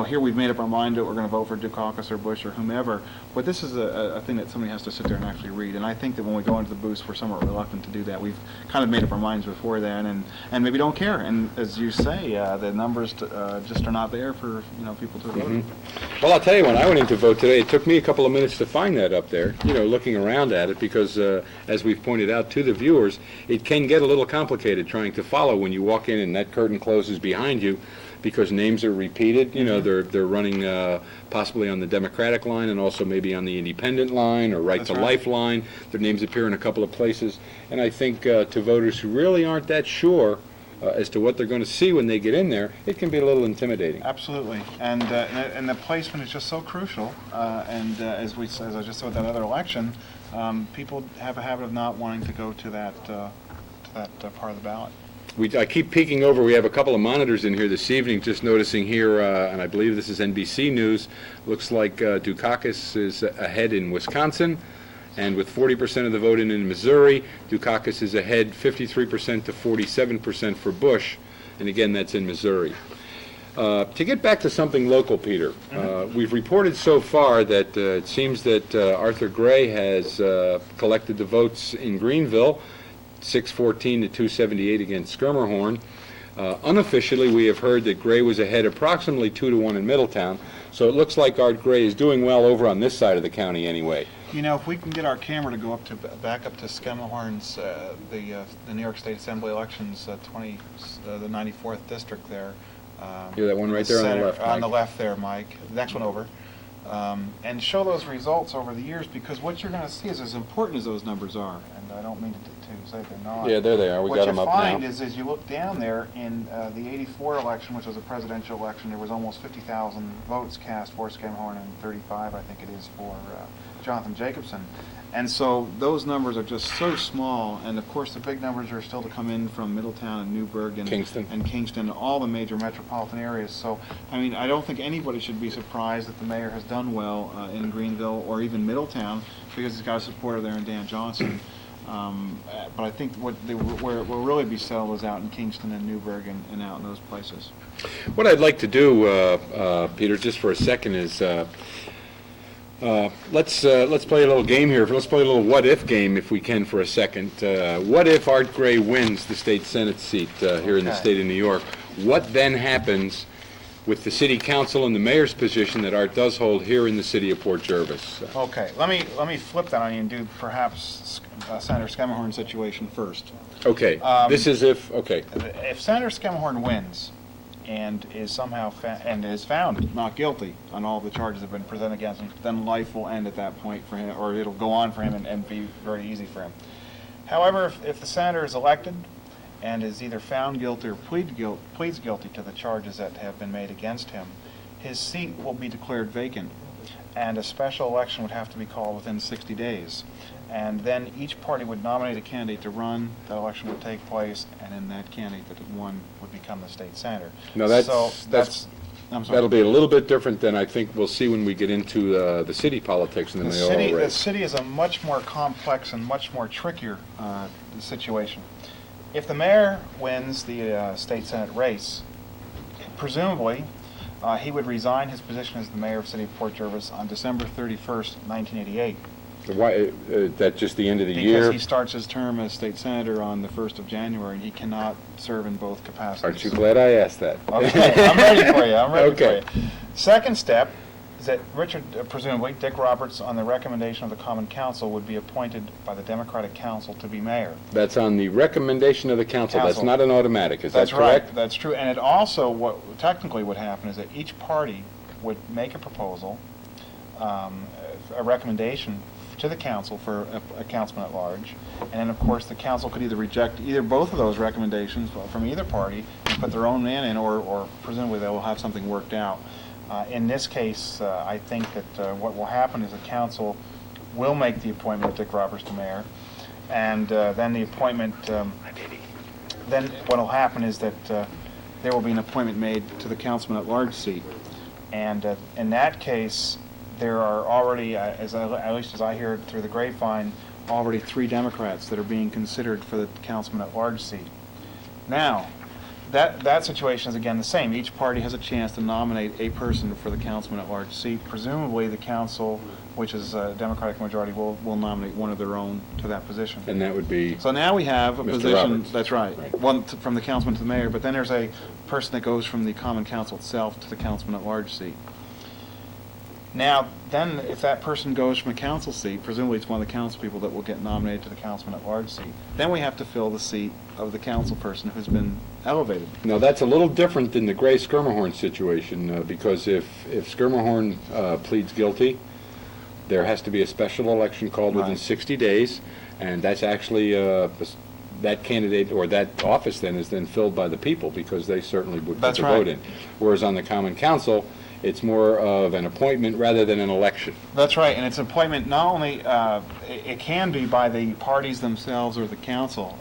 here we've made up our mind that we're going to vote for Dukakis or Bush or whomever, but this is a thing that somebody has to sit there and actually read. And I think that when we go into the booths, we're somewhat reluctant to do that. We've kind of made up our minds before then, and maybe don't care. And as you say, the numbers just are not there for people to vote. Well, I'll tell you, when I went in to vote today, it took me a couple of minutes to find that up there, looking around at it, because as we've pointed out to the viewers, it can get a little complicated trying to follow when you walk in and that curtain closes behind you, because names are repeated. They're running possibly on the Democratic line and also maybe on the Independent line or Right to Life line. Their names appear in a couple of places. And I think to voters who really aren't that sure as to what they're going to see when they get in there, it can be a little intimidating. Absolutely, and the placement is just so crucial. And as I just said with that other election, people have a habit of not wanting to go to that part of the ballot. I keep peeking over. We have a couple of monitors in here this evening, just noticing here, and I believe this is NBC News, looks like Dukakis is ahead in Wisconsin, and with 40% of the vote in Missouri, Dukakis is ahead 53% to 47% for Bush, and again, that's in Missouri. To get back to something local, Peter, we've reported so far that it seems that Arthur Gray has collected the votes in Greenville, 614 to 278 against Schermerhorn. Unofficially, we have heard that Gray was ahead approximately 2-1 in Middletown, so it looks like Art Gray is doing well over on this side of the county anyway. If we can get our camera to go back up to Schermerhorn's, the New York State Assembly elections, the 94th district there. That one right there on the left, Mike. On the left there, Mike. The next one over. And show those results over the years, because what you're going to see is, as important as those numbers are, and I don't mean to say they're not. Yeah, there they are. We got them up now. What you find is, as you look down there, in the 84 election, which was a presidential election, there was almost 50,000 votes cast for Schermerhorn and 35, I think it is, for Jonathan Jacobson. And so those numbers are just so small, and of course the big numbers are still to come in from Middletown and Newburgh and Kingston, all the major metropolitan areas. So, I don't think anybody should be surprised that the mayor has done well in Greenville or even Middletown, because he's got a supporter there in Dan Johnson. But I think where it will really be settled is out in Kingston and Newburgh and out in those places. What I'd like to do, Peter, just for a second is let's play a little game here. Let's play a little what-if game, if we can, for a second. What if Art Gray wins the state Senate seat here in the state of New York? What then happens with the city council and the mayor's position that Art does hold here in the city of Port Jervis? Okay, let me flip that on you and do perhaps Senator Schermerhorn's situation first. Okay, this is If Senator Schermerhorn wins and is somehow found not guilty on all the charges that have been presented against him, then life will end at that point for him, or it'll go on for him and be very easy for him. However, if the senator is elected and is either found guilty or pleads guilty to the charges that have been made against him, his seat will be declared vacant, and a special election would have to be called within 60 days. And then each party would nominate a candidate to run, the election would take place, and then that candidate that had won would become the state senator. Now I'm sorry. That'll be a little bit different than I think we'll see when we get into the city politics and the mayoral race. The city is a much more complex and much more trickier situation. If the mayor wins the state senate race, presumably he would resign his position as the mayor of the city of Port Jervis on December 31st, 1988. Why? That's just the end of the year? Because he starts his term as state senator on the 1st of January, and he cannot serve in both capacities. Aren't you glad I asked that? Okay, I'm ready for you. For you. Second step, is that Richard, presumably, Dick Roberts, on the recommendation of the Common Council, would be appointed by the Democratic Council to be mayor. That's on the recommendation of the council. That's Council. not an automatic, is that That's correct? right, that's true. And it also, what technically would happen is that each party would make a proposal, a recommendation to the council for a councilman at large, and then of course the council could either reject both of those recommendations from either party and put their own man in, or presumably they will have something worked out. In this case, I think that what will happen is the council will make the appointment of Dick Roberts to mayor, and then the appointment, then what will happen is that there will be an appointment made to the councilman at large seat. And in that case, there are already, at least as I hear it through the grapevine, already 3 Democrats that are being considered for the councilman at large seat. Now, that situation is again the same. Each party has a chance to nominate a person for the councilman at large seat. Presumably, the council, which is a Democratic majority, will nominate one of their own to that position. And that would be, So now we have a Mr. position. Roberts. That's right. Right. One from the councilman to the mayor, but then there's a person that goes from the Common Council itself to the councilman at large seat. Now, then, if that person goes from a council seat, presumably it's one of the council people that will get nominated to the councilman at large seat. Then we have to fill the seat of the council person who's been elevated. now that's a little different than the Gray Skirmahorn situation, because if Skirmahorn pleads guilty, there has to be a special election called within Right. 60 days, and that's actually, that candidate, or that office then is then filled by the people, because they certainly would put That's the right. vote in. Whereas on the Common Council, it's more of an appointment rather than an election. That's right, and it's appointment not only, it can be by the parties themselves or the council.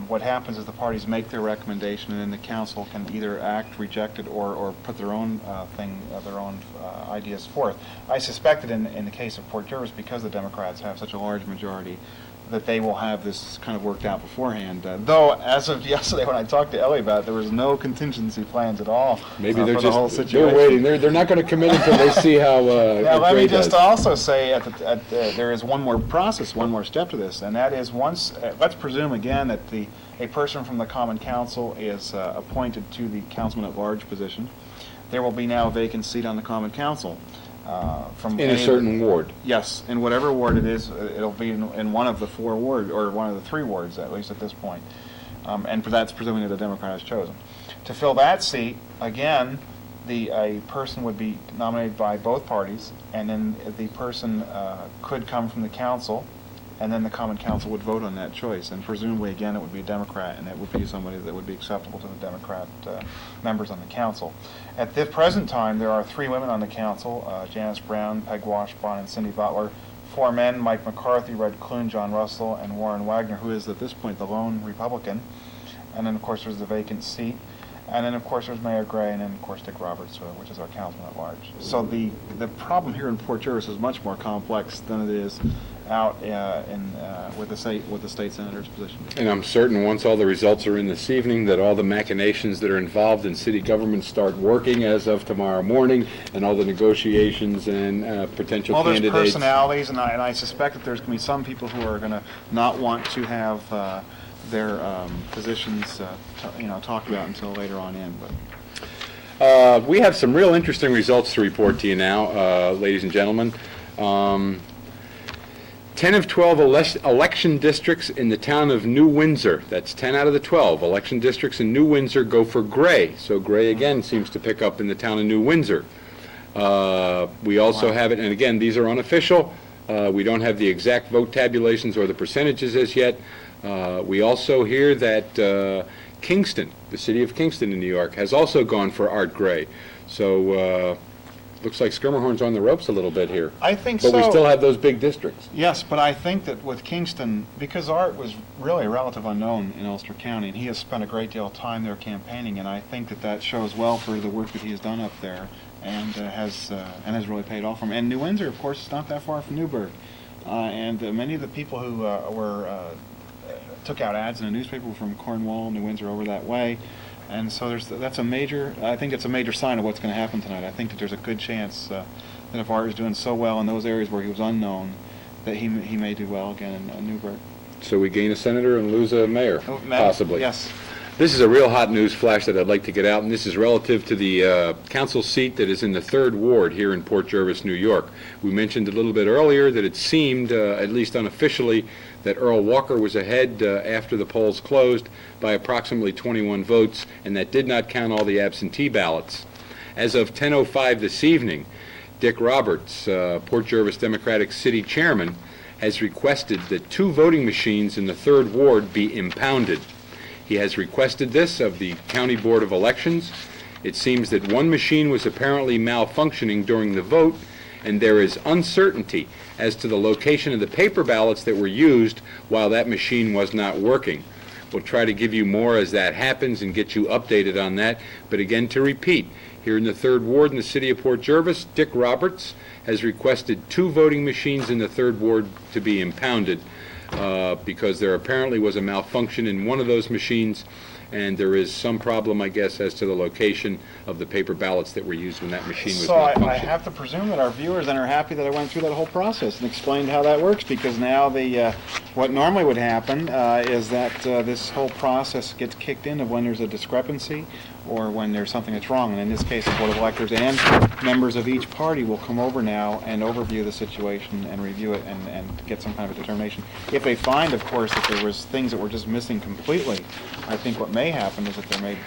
What happens is the parties make their recommendation, and then the council can either act, reject it, or put their own their own ideas forth. I suspect that in the case of Port Jervis, because the Democrats have such a large majority, that they will have this kind of worked out beforehand. Though, as of yesterday, when I talked to Ellie about it, there was no contingency plans at all Maybe for they're the whole just, situation. they're waiting, they're not going to commit until they see how Now, let Gray me just does. also say there is one more process, one more step to this, and that is once, let's presume again that a person from the Common Council is appointed to the councilman at large position. There will be now a vacant seat on the Common Council. From In a any of certain ward. Yes, in whatever ward it is, it'll be in one of the 4 wards, or one of the 3 wards, at least at this point. And that's presuming that the Democrat has chosen. To fill that seat, again, a person would be nominated by both parties, and then the person could come from the council, and then the Common Council would vote on that choice. And presumably, again, it would be a Democrat, and it would be somebody that would be acceptable to the Democrat members on the council. At the present time, there are 3 women on the council, Janice Brown, Peg Washburn, and Cindy Butler. 4 men, Mike McCarthy, Red Clune, John Russell, and Warren Wagner, who is at this point the lone Republican. And then, of course, there's the vacant seat. And then, of course, there's Mayor Gray, and then, of course, Dick Roberts, which is our councilman at large. So the problem here in Port Jervis is much more complex than it is out with the state senator's position. And I'm certain once all the results are in this evening, that all the machinations that are involved in city government start working as of tomorrow morning, and all the negotiations and potential Well, there's candidates. personalities, and I suspect that there's going to be some people who are going to not want to have their positions talked about until later on in. But We have some real interesting results to report to you now, ladies and gentlemen. 10 of 12 election districts in the town of New Windsor, that's 10 out of the 12 election districts in New Windsor, go for Gray. So Gray again seems to pick up in the town of New Windsor. We also have it, and again, these are unofficial. We don't have the exact vote tabulations or the percentages as yet. We also hear that Kingston, the city of Kingston in New York, has also gone for Art Gray. So looks like Skirmahorn's on the ropes a little bit here. I think But so. we still have those big districts. Yes, but I think that with Kingston, because Art was really a relative unknown in Ulster County, and he has spent a great deal of time there campaigning, and I think that shows well for the work that he has done up there, and has really paid off for him. And New Windsor, of course, is not that far from Newburgh, and many of the people who took out ads in the newspaper were from Cornwall, New Windsor, over that way. And so I think that's a major sign of what's going to happen tonight. I think that there's a good chance that if Art is doing so well in those areas where he was unknown, that he may do well again in Newburgh. So we gain a senator and lose a mayor, possibly. Yes. This is a real hot news flash that I'd like to get out, and this is relative to the council seat that is in the 3rd Ward here in Port Jervis, New York. We mentioned a little bit earlier that it seemed, at least unofficially, that Earl Walker was ahead after the polls closed by approximately 21 votes, and that did not count all the absentee ballots. As of 10:05 this evening, Dick Roberts, Port Jervis Democratic City Chairman, has requested that 2 voting machines in the 3rd Ward be impounded. He has requested this of the County Board of Elections. It seems that one machine was apparently malfunctioning during the vote, and there is uncertainty as to the location of the paper ballots that were used while that machine was not working. We'll try to give you more as that happens and get you updated on that. But again, to repeat, here in the 3rd Ward in the city of Port Jervis, Dick Roberts has requested 2 voting machines in the 3rd Ward to be impounded because there apparently was a malfunction in one of those machines, and there is some problem, I guess, as to the location of the paper ballots that were used when that machine was So I malfunctioning. have to presume that our viewers then are happy that I went through that whole process and explained how that works, because now what normally would happen is that this whole process gets kicked in of when there's a discrepancy or when there's something that's wrong. And in this case, the Board of Electors and members of each party will come over now and overview the situation and review it and get some kind of a determination. If they find, of course, that there was things that were just missing completely, I think what may happen is that there may,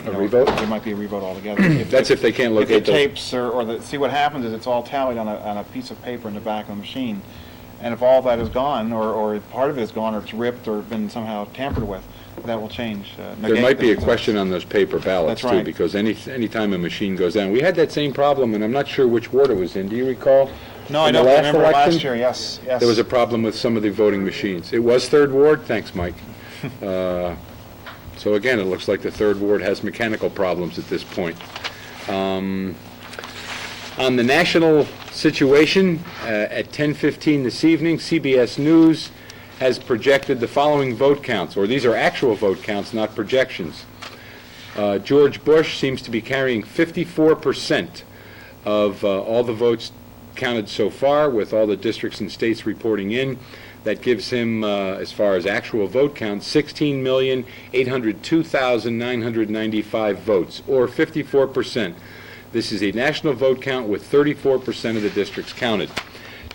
revote? there might be a revote altogether. That's if they can't If locate the those. tapes see what happens is it's all tallied on a piece of paper in the back of the machine, and if all that is gone, or part of it is gone, or it's ripped or been somehow tampered with, that will change. There might be a question on those paper ballots, That's too, right. because any time a machine goes down. We had that same problem, and I'm not sure which ward it was in. Do you recall? No, I In the don't last remember election, last year. Yes. There was a problem with some of the voting machines. It was 3rd Ward? Thanks, Mike. So again, it looks like the 3rd Ward has mechanical problems at this point. On the national situation, at 10:15 this evening, CBS News has projected the following vote counts, or these are actual vote counts, not projections. George Bush seems to be carrying 54% of all the votes counted so far, with all the districts and states reporting in. That gives him, as far as actual vote count, 16,802,995 votes, or 54%. This is a national vote count with 34% of the districts counted.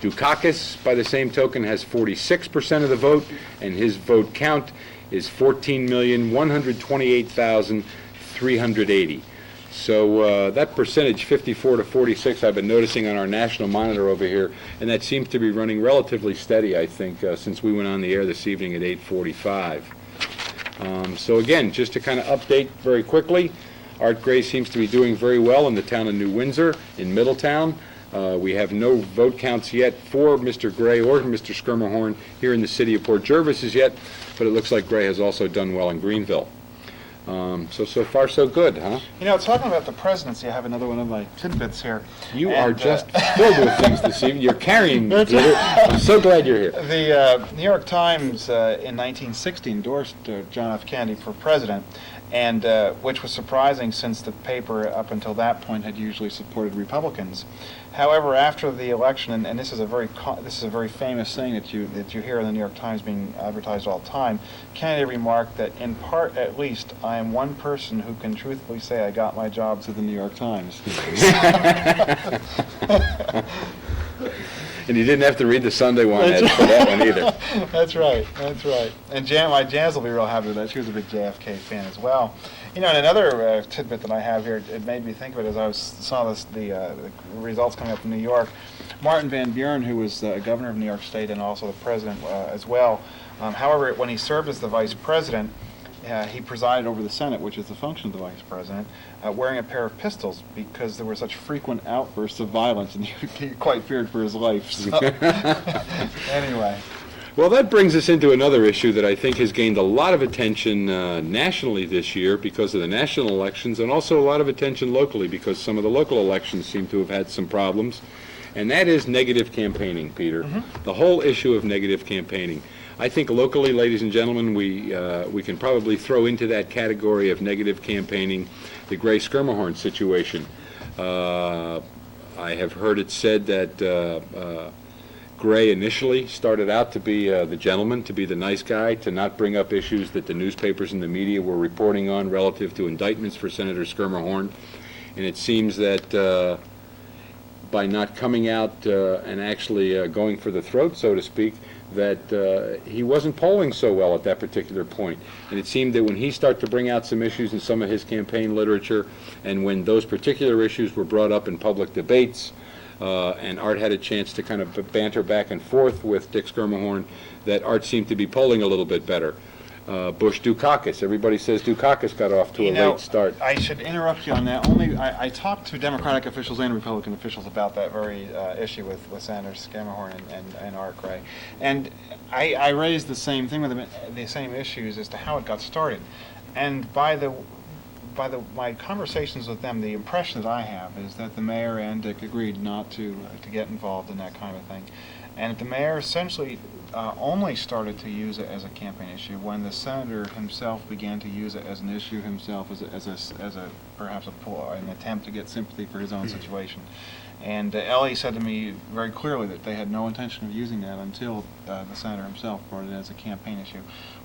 Dukakis, by the same token, has 46% of the vote, and his vote count is 14,128,380. So that percentage, 54 to 46, I've been noticing on our national monitor over here, and that seems to be running relatively steady, I think, since we went on the air this evening at 8:45. So again, just to kind of update very quickly, Art Gray seems to be doing very well in the town of New Windsor, in Middletown. We have no vote counts yet for Mr. Gray or Mr. Skirmerhorn here in the city of Port Jervis as yet, but it looks like Gray has also done well in Greenville. So far so good, huh? Talking about the presidency, I have another one of my tidbits here. You And, are just filled with things this evening. You're carrying me, Peter. I'm so glad you're here. The New York Times in 1960 endorsed John F. Kennedy for president, and which was surprising since the paper up until that point had usually supported Republicans. However, after the election, and this is a very famous thing that you hear in the New York Times being advertised all the time, Kennedy remarked that, in part at least, I am one person who can truthfully say I got my job through the New York Times. And you didn't have to read the Sunday one ad for that one either. That's right. And my Janice will be real happy with that. She was a big JFK fan as well. And another tidbit that I have here, it made me think of it as I saw the results coming up in New York. Martin Van Buren, who was governor of New York State and also the president as well. However, when he served as the vice president, he presided over the Senate, which is the function of the vice president, wearing a pair of pistols because there were such frequent outbursts of violence, and he quite feared for his life. So. Anyway. Well, that brings us into another issue that I think has gained a lot of attention nationally this year because of the national elections, and also a lot of attention locally because some of the local elections seem to have had some problems, and that is negative campaigning, Peter. Mm-hmm. The whole issue of negative campaigning. I think locally, ladies and gentlemen, we can probably throw into that category of negative campaigning the Gray Skirmerhorn situation. I have heard it said that Gray initially started out to be the gentleman, to be the nice guy, to not bring up issues that the newspapers and the media were reporting on relative to indictments for Senator Schermerhorn. And it seems that by not coming out and actually going for the throat, so to speak, that he wasn't polling so well at that particular point. And it seemed that when he started to bring out some issues in some of his campaign literature, and when those particular issues were brought up in public debates, and Art had a chance to kind of banter back and forth with Dick Schermerhorn, that Art seemed to be polling a little bit better. Bush Dukakis. Everybody says Dukakis got off to a late start. I should interrupt you on that. I talked to Democratic officials and Republican officials about that very issue with Senator Schermerhorn and Art Gray. And I raised the same thing with them, the same issues as to how it got started. And by my conversations with them, the impression that I have is that the mayor and Dick agreed not to get involved in that kind of thing. And the mayor essentially only started to use it as a campaign issue when the senator himself began to use it as an issue himself, as a perhaps an attempt to get sympathy for his own situation. And Ellie said to me very clearly that they had no intention of using that until the senator himself brought it as a campaign issue.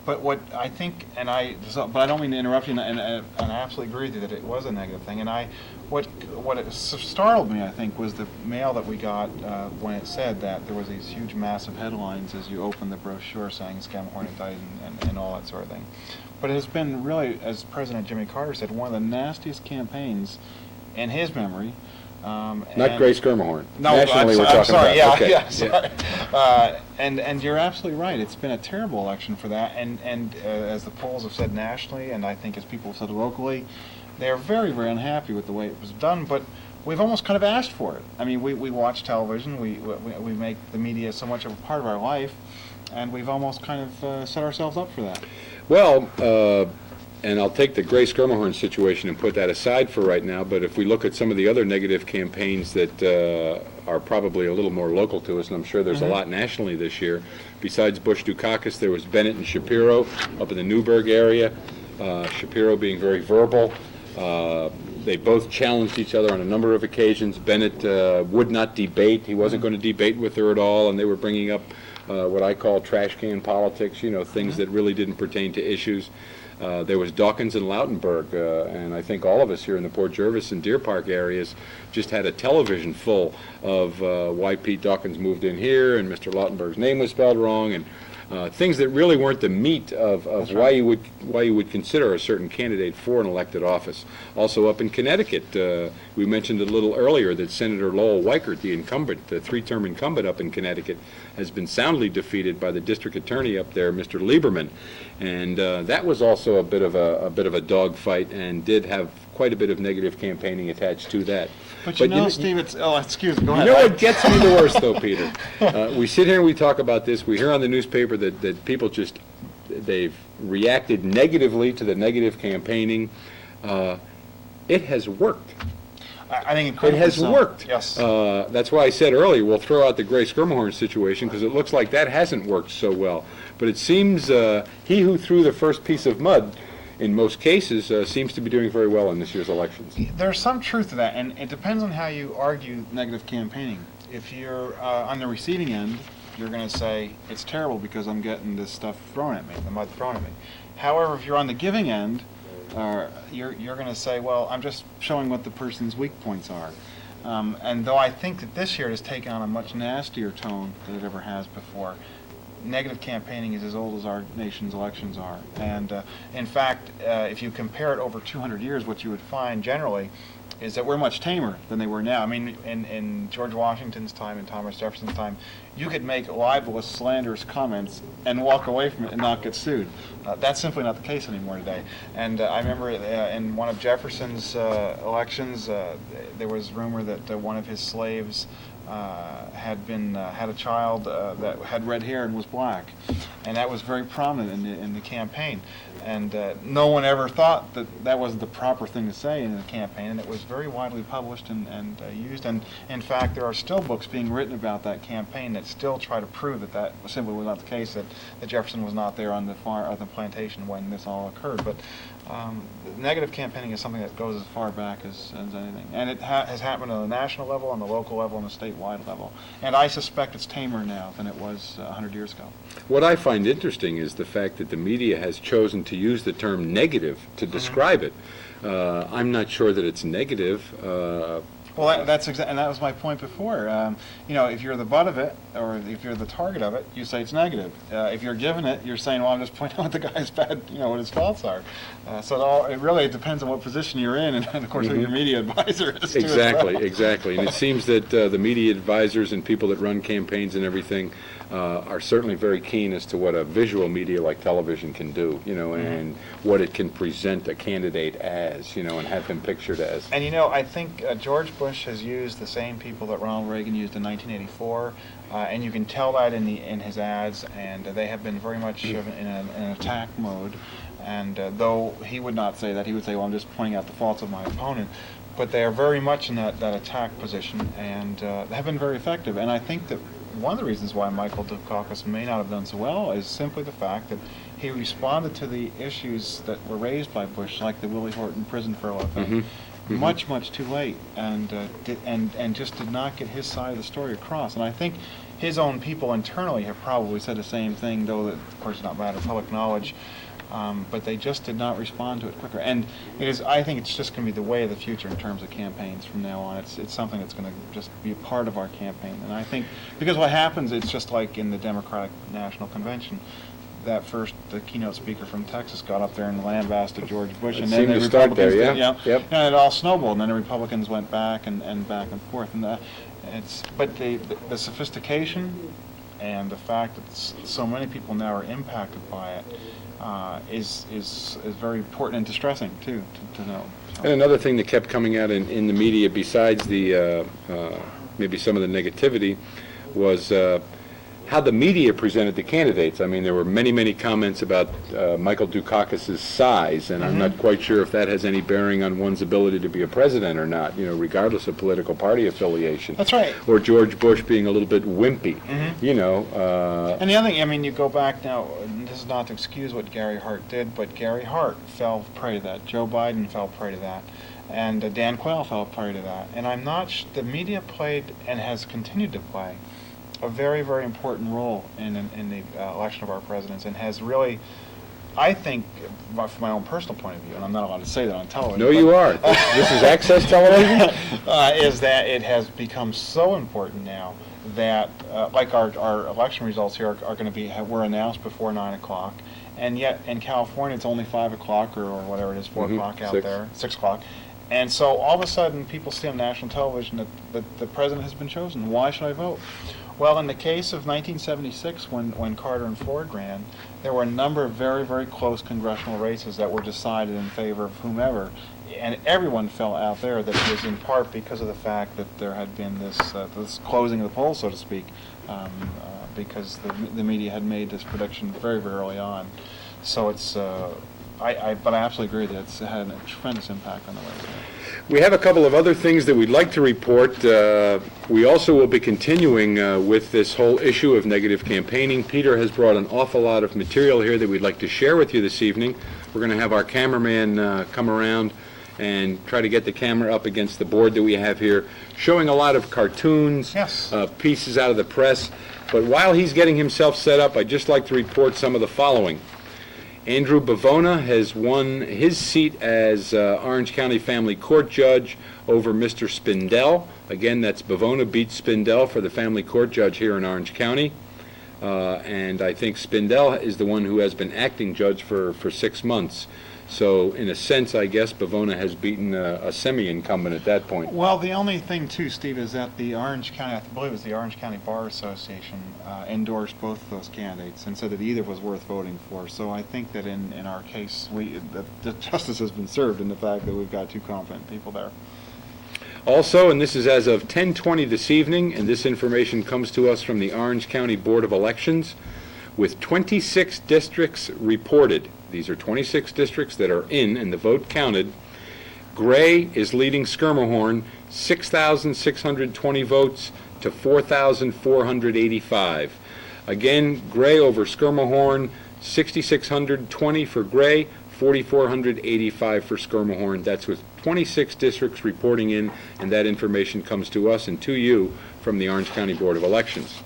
But what I think, but I don't mean to interrupt you, and I absolutely agree with you that it was a negative thing. And what it startled me, I think, was the mail that we got when it said that there was these huge, massive headlines as you open the brochure saying Schermerhorn indicted and all that sort of thing. But it has been really, as President Jimmy Carter said, one of the nastiest campaigns in his memory. Not Gray Schermerhorn. No, nationally I'm we're talking sorry. about. Yeah, Okay. sorry. And you're absolutely right. It's been a terrible election for that. And as the polls have said nationally, and I think as people have said locally, they're very, very unhappy with the way it was done. But we've almost kind of asked for it. I mean, we watch television. We make the media so much of a part of our life, and we've almost kind of set ourselves up for that. Well, and I'll take the Gray Schermerhorn situation and put that aside for right now, but if we look at some of the other negative campaigns that are probably a little more local to us, and I'm sure there's a lot nationally this year, besides Bush Dukakis, there was Bennett and Shapiro up in the Newburgh area, Shapiro being very verbal. They both challenged each other on a number of occasions. Bennett would not debate. He wasn't going to debate with her at all, and they were bringing up what I call trash can politics, things that really didn't pertain to issues. There was Dawkins and Lautenberg, and I think all of us here in the Port Jervis and Deer Park areas just had a television full of why Pete Dawkins moved in here, and Mr. Lautenberg's name was spelled wrong, and things that really weren't the meat of why you would consider a certain candidate for an elected office. Also up in Connecticut, we mentioned a little earlier that Senator Lowell Weichert, the incumbent, the three-term incumbent up in Connecticut, has been soundly defeated by the district attorney up there, Mr. Lieberman, and that was also a bit of a dogfight and did have quite a bit of negative campaigning attached to that. But Steve, it's... Oh, excuse me, go You ahead. know what gets me the worst, though, Peter? We sit here and we talk about this. We hear on the newspaper that people they've reacted negatively to the negative campaigning. It has worked. I think It incredibly has so. worked. Yes. That's why I said earlier we'll throw out the Gray Schermerhorn situation because it looks like that hasn't worked so well. But it seems he who threw the first piece of mud, in most cases, seems to be doing very well in this year's elections. There's some truth to that, and it depends on how you argue negative campaigning. If you're on the receiving end, you're going to say, it's terrible because I'm getting this stuff thrown at me, the mud thrown at me. However, if you're on the giving end, you're going to say, well, I'm just showing what the person's weak points are. And though I think that this year it has taken on a much nastier tone than it ever has before, negative campaigning is as old as our nation's elections are. And in fact, if you compare it over 200 years, what you would find generally is that we're much tamer than they were now. I mean, in George Washington's time and Thomas Jefferson's time, you could make libelous, slanderous comments and walk away from it and not get sued. That's simply not the case anymore today. And I remember in one of Jefferson's elections, there was rumor that one of his slaves had a child that had red hair and was black, and that was very prominent in the campaign. And no one ever thought that wasn't the proper thing to say in the campaign, and it was very widely published and used. And in fact, there are still books being written about that campaign that still try to prove that simply was not the case, that Jefferson was not there on the plantation when this all occurred. But Negative campaigning is something that goes as far back as anything. And it has happened on the national level, on the local level, on the statewide level. And I suspect it's tamer now than it was 100 years ago. What I find interesting is the fact that the media has chosen to use the term negative to describe it. I'm not sure that it's negative. Well, and that was my point before. If you're the butt of it, or if you're the target of it, you say it's negative. If you're given it, you're saying, well, I'm just pointing out what the guy's bad, what his faults are. So it really depends on what position you're in, and of course, who your media advisor is. Too, Exactly, as well. exactly. And it seems that the media advisors and people that run campaigns and everything are certainly very keen as to what a visual media like television can do, and what it can present a candidate as, and have him pictured as. And I think George Bush has used the same people that Ronald Reagan used in 1984, and you can tell that in his ads, and they have been very much in an attack mode. And though he would not say that, he would say, well, I'm just pointing out the faults of my opponent. But they are very much in that attack position, and they have been very effective. And I think that one of the reasons why Michael Dukakis may not have done so well is simply the fact that he responded to the issues that were raised by Bush, like the Willie Horton prison furlough thing, much, much too late, and just did not get his side of the story across. And I think his own people internally have probably said the same thing, though that, of course, it's not matter of public knowledge. But they just did not respond to it quicker. And I think it's just going to be the way of the future in terms of campaigns from now on. It's something that's going to just be a part of our campaign. And I think, because what happens, it's just like in the Democratic National Convention. The keynote speaker from Texas got up there and lambasted George Bush. And then the Republicans did, Yep. And it all snowballed. And then the Republicans went back and back and forth. And but the sophistication and the fact that so many people now are impacted by it is very important and distressing too to know. So. And another thing that kept coming out in the media, besides the maybe some of the negativity, was how the media presented the candidates. I mean, there were many comments about Michael Dukakis' size, and I'm not quite sure if that has any bearing on one's ability to be a president or not, regardless of political party affiliation. That's right. Or George Bush being a little bit wimpy, And the other thing, you go back now, and this is not to excuse what Gary Hart did, but Gary Hart fell prey to that. Joe Biden fell prey to that. And Dan Quayle fell prey to that. And I'm not the media played and has continued to play a very, very important role in the election of our presidents, and has really, I think, from my own personal point of view, and I'm not allowed to say that on television. No, you are. This is access television? Is that it has become so important now that, like our election results here are going to were announced before 9 o'clock, and yet in California it's only 5 o'clock or whatever it is, 4 o'clock out 6. there, 6 o'clock. And so all of a sudden people see on national television that the president has been chosen. Why should I vote? Well, in the case of 1976, when Carter and Ford ran, there were a number of very, very close congressional races that were decided in favor of whomever, and everyone fell out there. That was in part because of the fact that there had been this closing of the polls, so to speak, because the media had made this prediction very, very early on. So it's, but I absolutely agree that it's had a tremendous impact on the way. We have a couple of other things that we'd like to report. We also will be continuing with this whole issue of negative campaigning. Peter has brought an awful lot of material here that we'd like to share with you this evening. We're going to have our cameraman come around and try to get the camera up against the board that we have here, showing a lot of cartoons, Yes. Pieces out of the press. But while he's getting himself set up, I'd just like to report some of the following. Andrew Bavona has won his seat as Orange County Family Court Judge over Mr. Spindell. Again, that's Bavona beats Spindell for the Family Court Judge here in Orange County. And I think Spindell is the one who has been acting judge for 6 months. So in a sense, I guess Bavona has beaten a semi-incumbent at that point. Well, the only thing, too, Steve, is that the Orange County, I believe it was the Orange County Bar Association, endorsed both of those candidates and said that either was worth voting for. So I think that in our case, the justice has been served in the fact that we've got two competent people there. Also, and this is as of 10:20 this evening, and this information comes to us from the Orange County Board of Elections, with 26 districts reported. These are 26 districts that are in and the vote counted. Gray is leading Schermerhorn 6,620 votes to 4,485. Again, Gray over Schermerhorn, 6,620 for Gray, 4,485 for Schermerhorn. That's with 26 districts reporting in, and that information comes to us and to you from the Orange County Board of Elections.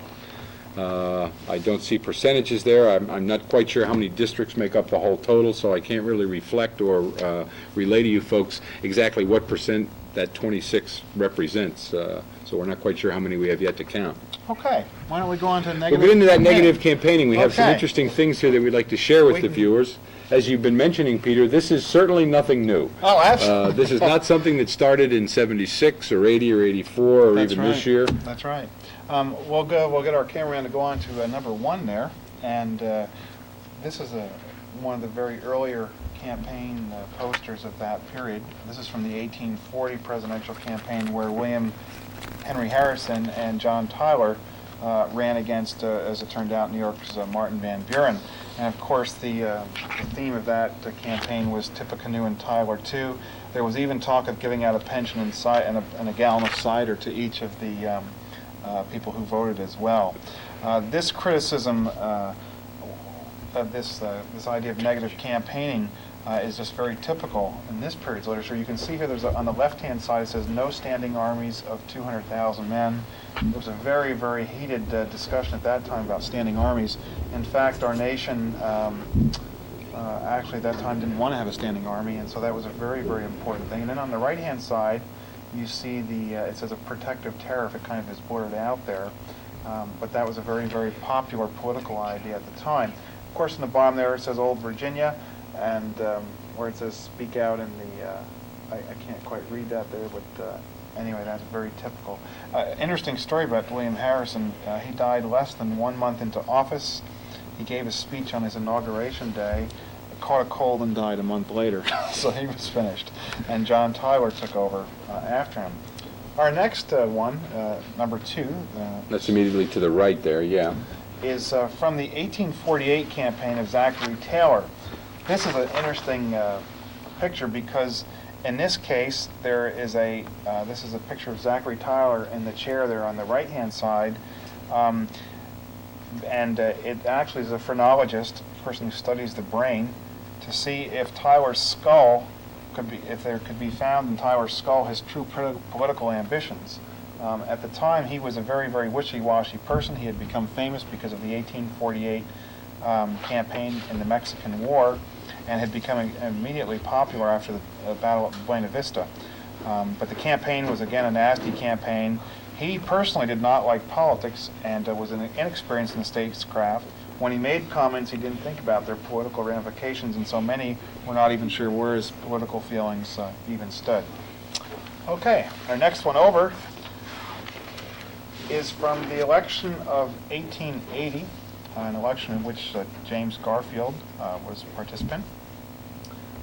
I don't see percentages there. I'm not quite sure how many districts make up the whole total, so I can't really reflect or relay to you folks exactly what percent that 26 represents. So we're not quite sure how many we have yet to count. Okay, why don't we go on to We'll negative? get into that campaign? negative campaigning. We have some Okay. interesting things here that we'd like to share with We the can- viewers. As you've been mentioning, Peter, this is certainly nothing new. Oh, absolutely. This is not something that started in 76 or 80 or 84 or That's even right. this year. That's right. We'll get our cameraman to go on to number 1 there, and this is one of the very earlier campaign posters of that period. This is from the 1840 presidential campaign where William Henry Harrison and John Tyler ran against, as it turned out, New York's Martin Van Buren. And of course, the theme of that campaign was Tippecanoe and Tyler too. There was even talk of giving out a pension and a gallon of cider to each of the people who voted as well. This criticism, this idea of negative campaigning, is just very typical in this period's literature. You can see here, on the left-hand side, it says no standing armies of 200,000 men. There was a very, very heated discussion at that time about standing armies. In fact, our nation actually at that time didn't want to have a standing army, and so that was a very, very important thing. And then on the right-hand side, you see it says a protective tariff. It kind of is blurred out there. But that was a very, very popular political idea at the time. Of course, in the bottom there, it says Old Virginia, and where it says speak out in the, I can't quite read that there, but anyway, that's very typical. Interesting story about William Harrison. He died less than 1 month into office. He gave a speech on his inauguration day, caught a cold and died a month later, so he was finished. And John Tyler took over after him. Our next one, number 2, That's immediately to the right there, yeah. is from the 1848 campaign of Zachary Taylor. This is an interesting picture because in this case there is this is a picture of Zachary Taylor in the chair there on the right-hand side, and it actually is a phrenologist, a person who studies the brain, to see if Tyler's skull if there could be found in Tyler's skull his true political ambitions. At the time, he was a very, very wishy-washy person. He had become famous because of the 1848 campaign in the Mexican War, and had become immediately popular after the Battle of Buena Vista. But the campaign was, again, a nasty campaign. He personally did not like politics and was inexperienced in the statecraft. When he made comments, he didn't think about their political ramifications, and so many were not even sure where his political feelings even stood. Okay, our next one over is from the election of 1880, an election in which James Garfield was a participant.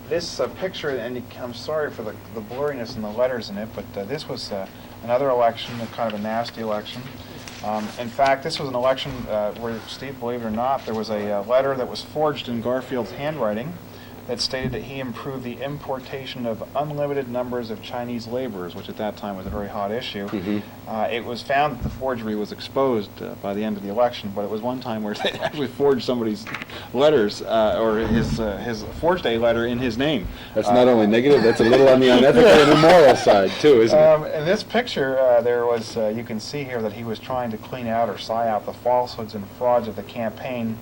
This picture, and I'm sorry for the blurriness in the letters in it, but this was another election, kind of a nasty election. In fact, this was an election where, Steve, believe it or not, there was a letter that was forged in Garfield's handwriting that stated that he improved the importation of unlimited numbers of Chinese laborers, which at that time was a very hot issue. Mm-hmm. It was found that the forgery was exposed by the end of the election, but it was one time where they actually forged somebody's letters, or his forged a letter in his name. That's not only negative, that's a little on the unethical and immoral side, too, isn't it? In this picture, there was, you can see here that he was trying to clean out or sigh out the falsehoods and frauds of the campaign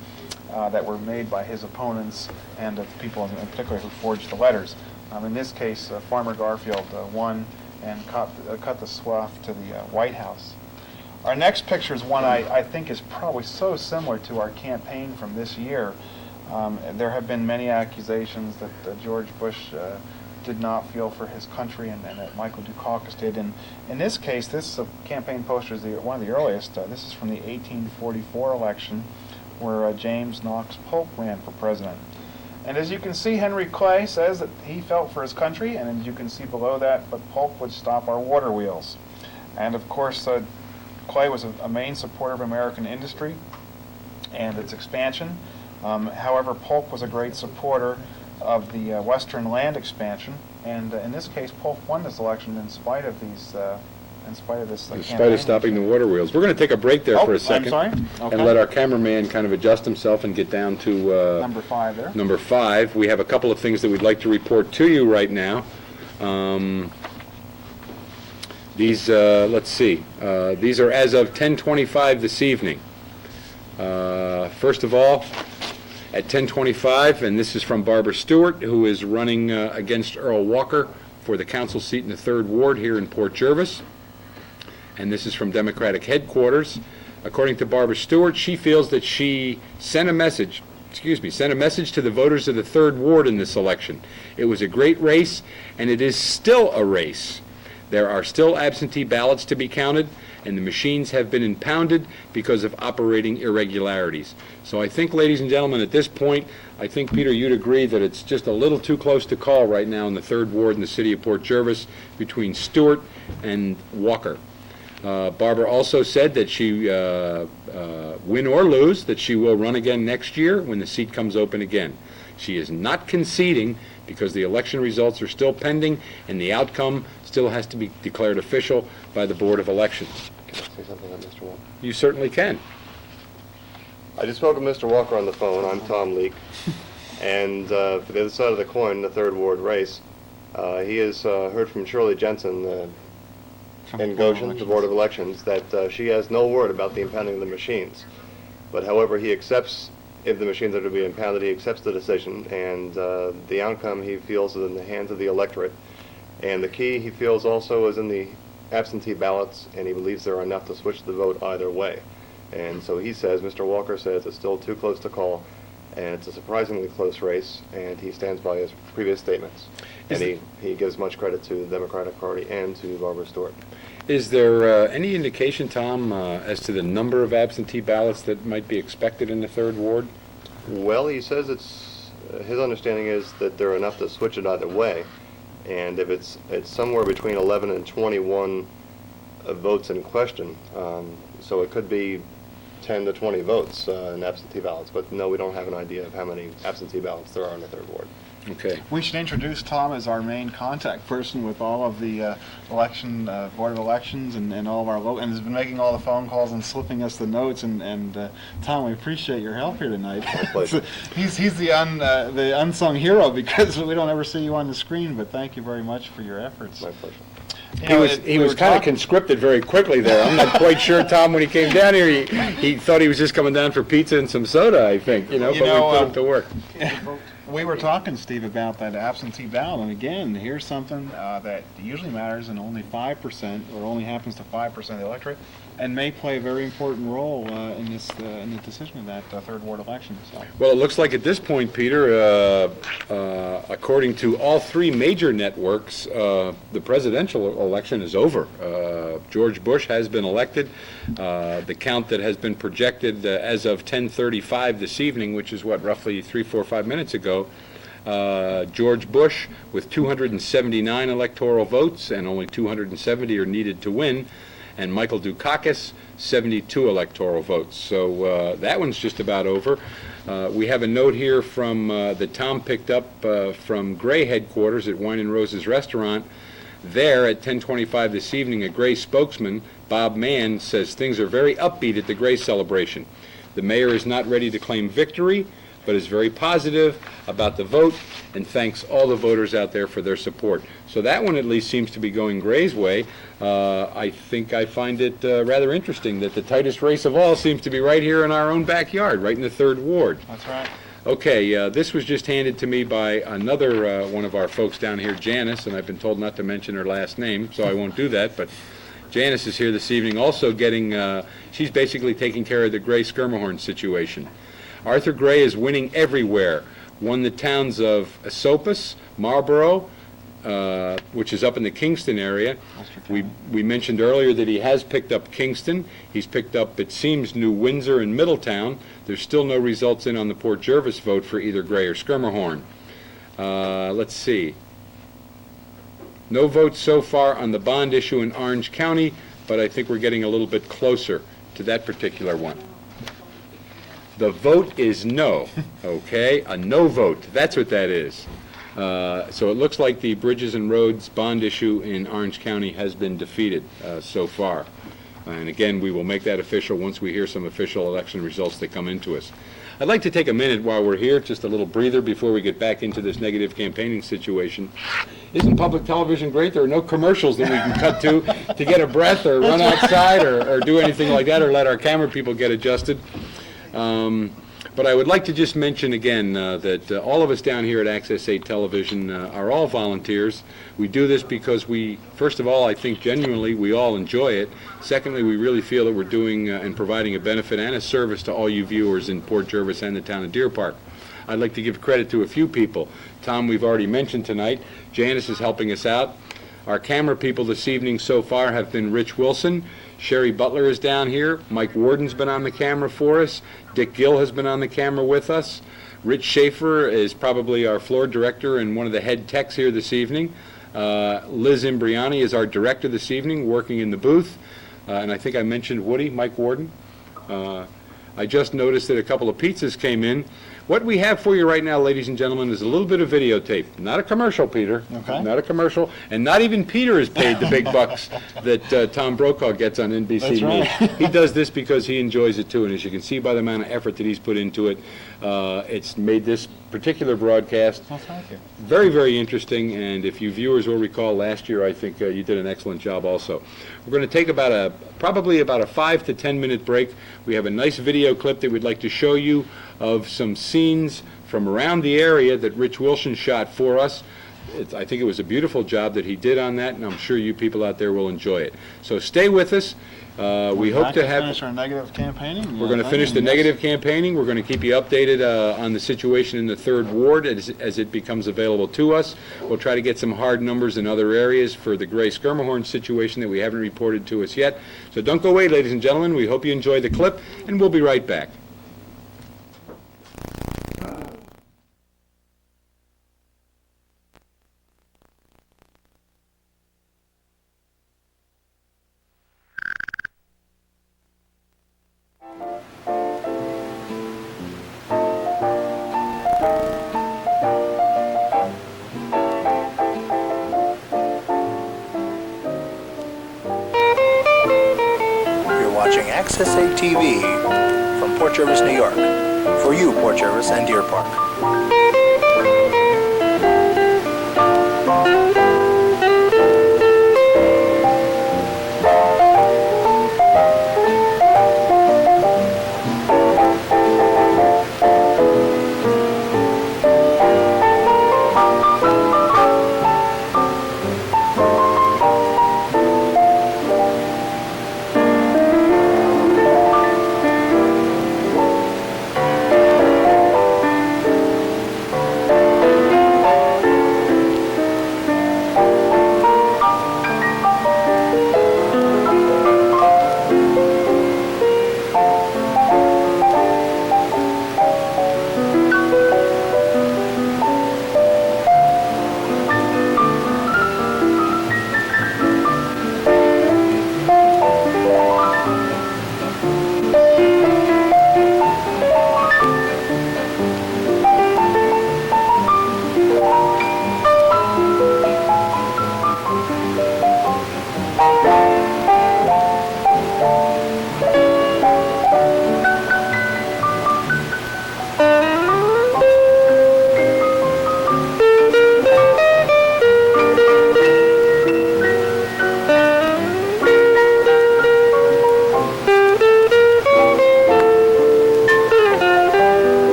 that were made by his opponents and of people in particular who forged the letters. In this case, Farmer Garfield won and cut the swath to the White House. Our next picture is one I think is probably so similar to our campaign from this year. There have been many accusations that George Bush did not feel for his country and that Michael Dukakis did. And in this case, this campaign poster is one of the earliest. This is from the 1844 election where James Knox Polk ran for president. And as you can see, Henry Clay says that he felt for his country, and as you can see below that, but Polk would stop our water wheels. And of course, Clay was a main supporter of American industry and its expansion. However, Polk was a great supporter of the western land expansion, and in this case, Polk won this election in spite of these in spite of this In campaign. spite of stopping the water wheels. We're going to take a break there Oh, for a I'm second. sorry? Okay. And let our cameraman kind of adjust himself and get down to Number 5 there. number 5. We have a couple of things that we'd like to report to you right now. Let's see, these are as of 10:25 this evening. First of all, at 10:25, and this is from Barbara Stewart, who is running against Earl Walker for the council seat in the 3rd Ward here in Port Jervis. And this is from Democratic headquarters. According to Barbara Stewart, she feels that she sent a message to the voters of the 3rd Ward in this election. It was a great race, and it is still a race. There are still absentee ballots to be counted, and the machines have been impounded because of operating irregularities. So I think, ladies and gentlemen, at this point, I think, Peter, you'd agree that it's just a little too close to call right now in the 3rd Ward in the city of Port Jervis between Stewart and Walker. Barbara also said that she, win or lose, that she will run again next year when the seat comes open again. She is not conceding because the election results are still pending and the outcome still has to be declared official by the Board of Elections. Can I say something on Mr. Walker? You certainly can. I just spoke to Mr. Walker on the phone. I'm Tom Leake. And for the other side of the coin, the 3rd Ward race, he has heard from Shirley Jensen in Goshen, the Board of Elections, that she has no word about the impounding of the machines. But however, he accepts, if the machines are to be impounded, he accepts the decision, and the outcome he feels is in the hands of the electorate. And the key, he feels, also is in the absentee ballots, and he believes there are enough to switch the vote either way. And so he says, Mr. Walker says, it's still too close to call, and it's a surprisingly close race, and he stands by his previous statements. And he gives much credit to the Democratic Party and to Barbara Stewart. Is there any indication, Tom, as to the number of absentee ballots that might be expected in the 3rd Ward? Well, he says his understanding is that there are enough to switch it either way. And if it's somewhere between 11 and 21 votes in question, so it could be 10 to 20 votes in absentee ballots. But no, we don't have an idea of how many absentee ballots there are in the 3rd Ward. Okay. We should introduce Tom as our main contact person with all of the Board of Elections and all of our local, and has been making all the phone calls and slipping us the notes. And Tom, we appreciate your help here tonight. My pleasure. He's the unsung hero because we don't ever see you on the screen. But thank you very much for your efforts. My pleasure. You know, He was kind of conscripted very quickly there. I'm not quite sure, Tom, when he came down here, he thought he was just coming down for pizza and some soda, I think, but we put him to work. We were talking, Steve, about that absentee ballot, and again, here's something that usually matters in only 5%, or only happens to 5% of the electorate, and may play a very important role in the decision of that 3rd Ward election. So. Well, it looks like at this point, Peter, according to all 3 major networks, the presidential election is over. George Bush has been elected. The count that has been projected as of 10:35 this evening, which is roughly 3, 4, 5 minutes ago, George Bush with 279 electoral votes, and only 270 are needed to win, and Michael Dukakis, 72 electoral votes. So that one's just about over. We have a note here from that Tom picked up from Gray headquarters at Wine and Roses Restaurant. There at 10:25 this evening, a Gray spokesman, Bob Mann, says things are very upbeat at the Gray celebration. The mayor is not ready to claim victory, but is very positive about the vote and thanks all the voters out there for their support. So that one at least seems to be going Gray's way. I think I find it rather interesting that the tightest race of all seems to be right here in our own backyard, right in the 3rd Ward. That's right. Okay, this was just handed to me by another one of our folks down here, Janice, and I've been told not to mention her last name, so I won't do that, but Janice is here this evening also getting, she's basically taking care of the Gray Skirmahorn situation. Arthur Gray is winning everywhere. Won the towns of Esopus, Marlborough, which is up in the Kingston area. We mentioned earlier that he has picked up Kingston. He's picked up, it seems, New Windsor and Middletown. There's still no results in on the Port Jervis vote for either Gray or Skirmahorn. Let's see. No votes so far on the bond issue in Orange County, but I think we're getting a little bit closer to that particular one. The vote is no, okay? A no vote, that's what that is. So it looks like the Bridges and Roads bond issue in Orange County has been defeated so far. And again, we will make that official once we hear some official election results that come into us. I'd like to take a minute while we're here, just a little breather before we get back into this negative campaigning situation. Isn't public television great? There are no commercials that we can cut to get a breath or run outside or do anything like that, or let our camera people get adjusted. But I would like to just mention again that all of us down here at Access 8 Television are all volunteers. We do this because we, first of all, I think genuinely we all enjoy it. Secondly, we really feel that we're doing and providing a benefit and a service to all you viewers in Port Jervis and the town of Deer Park. I'd like to give credit to a few people. Tom, we've already mentioned tonight. Janice is helping us out. Our camera people this evening so far have been Rich Wilson. Sherry Butler is down here. Mike Warden's been on the camera for us. Dick Gill has been on the camera with us. Rich Schaefer is probably our floor director and one of the head techs here this evening. Liz Imbriani is our director this evening, working in the booth. And I think I mentioned Woody, Mike Warden. I just noticed that a couple of pizzas came in. What we have for you right now, ladies and gentlemen, is a little bit of videotape. Not a commercial, Peter. Okay. Not a commercial. And not even Peter is paid the big bucks that Tom Brokaw gets on NBC That's News. right. He does this because he enjoys it too, and as you can see by the amount of effort that he's put into it, it's made this particular broadcast Well, thank you. very, very interesting, and if you viewers will recall, last year I think you did an excellent job also. We're going to take probably about a 5 to 10 minute break. We have a nice video clip that we'd like to show you of some scenes from around the area that Rich Wilson shot for us. I think it was a beautiful job that he did on that, and I'm sure you people out there will enjoy it. So stay with us. We hope to have... finish our negative campaigning. We're going to finish the negative campaigning. We're going to keep you updated on the situation in the 3rd Ward as it becomes available to us. We'll try to get some hard numbers in other areas for the Gray Skirmahorn situation that we haven't reported to us yet. So don't go away, ladies and gentlemen. We hope you enjoy the clip, and we'll be right back. Watching Access 8 TV from Port Jervis, New York. For you, Port Jervis and Deer Park.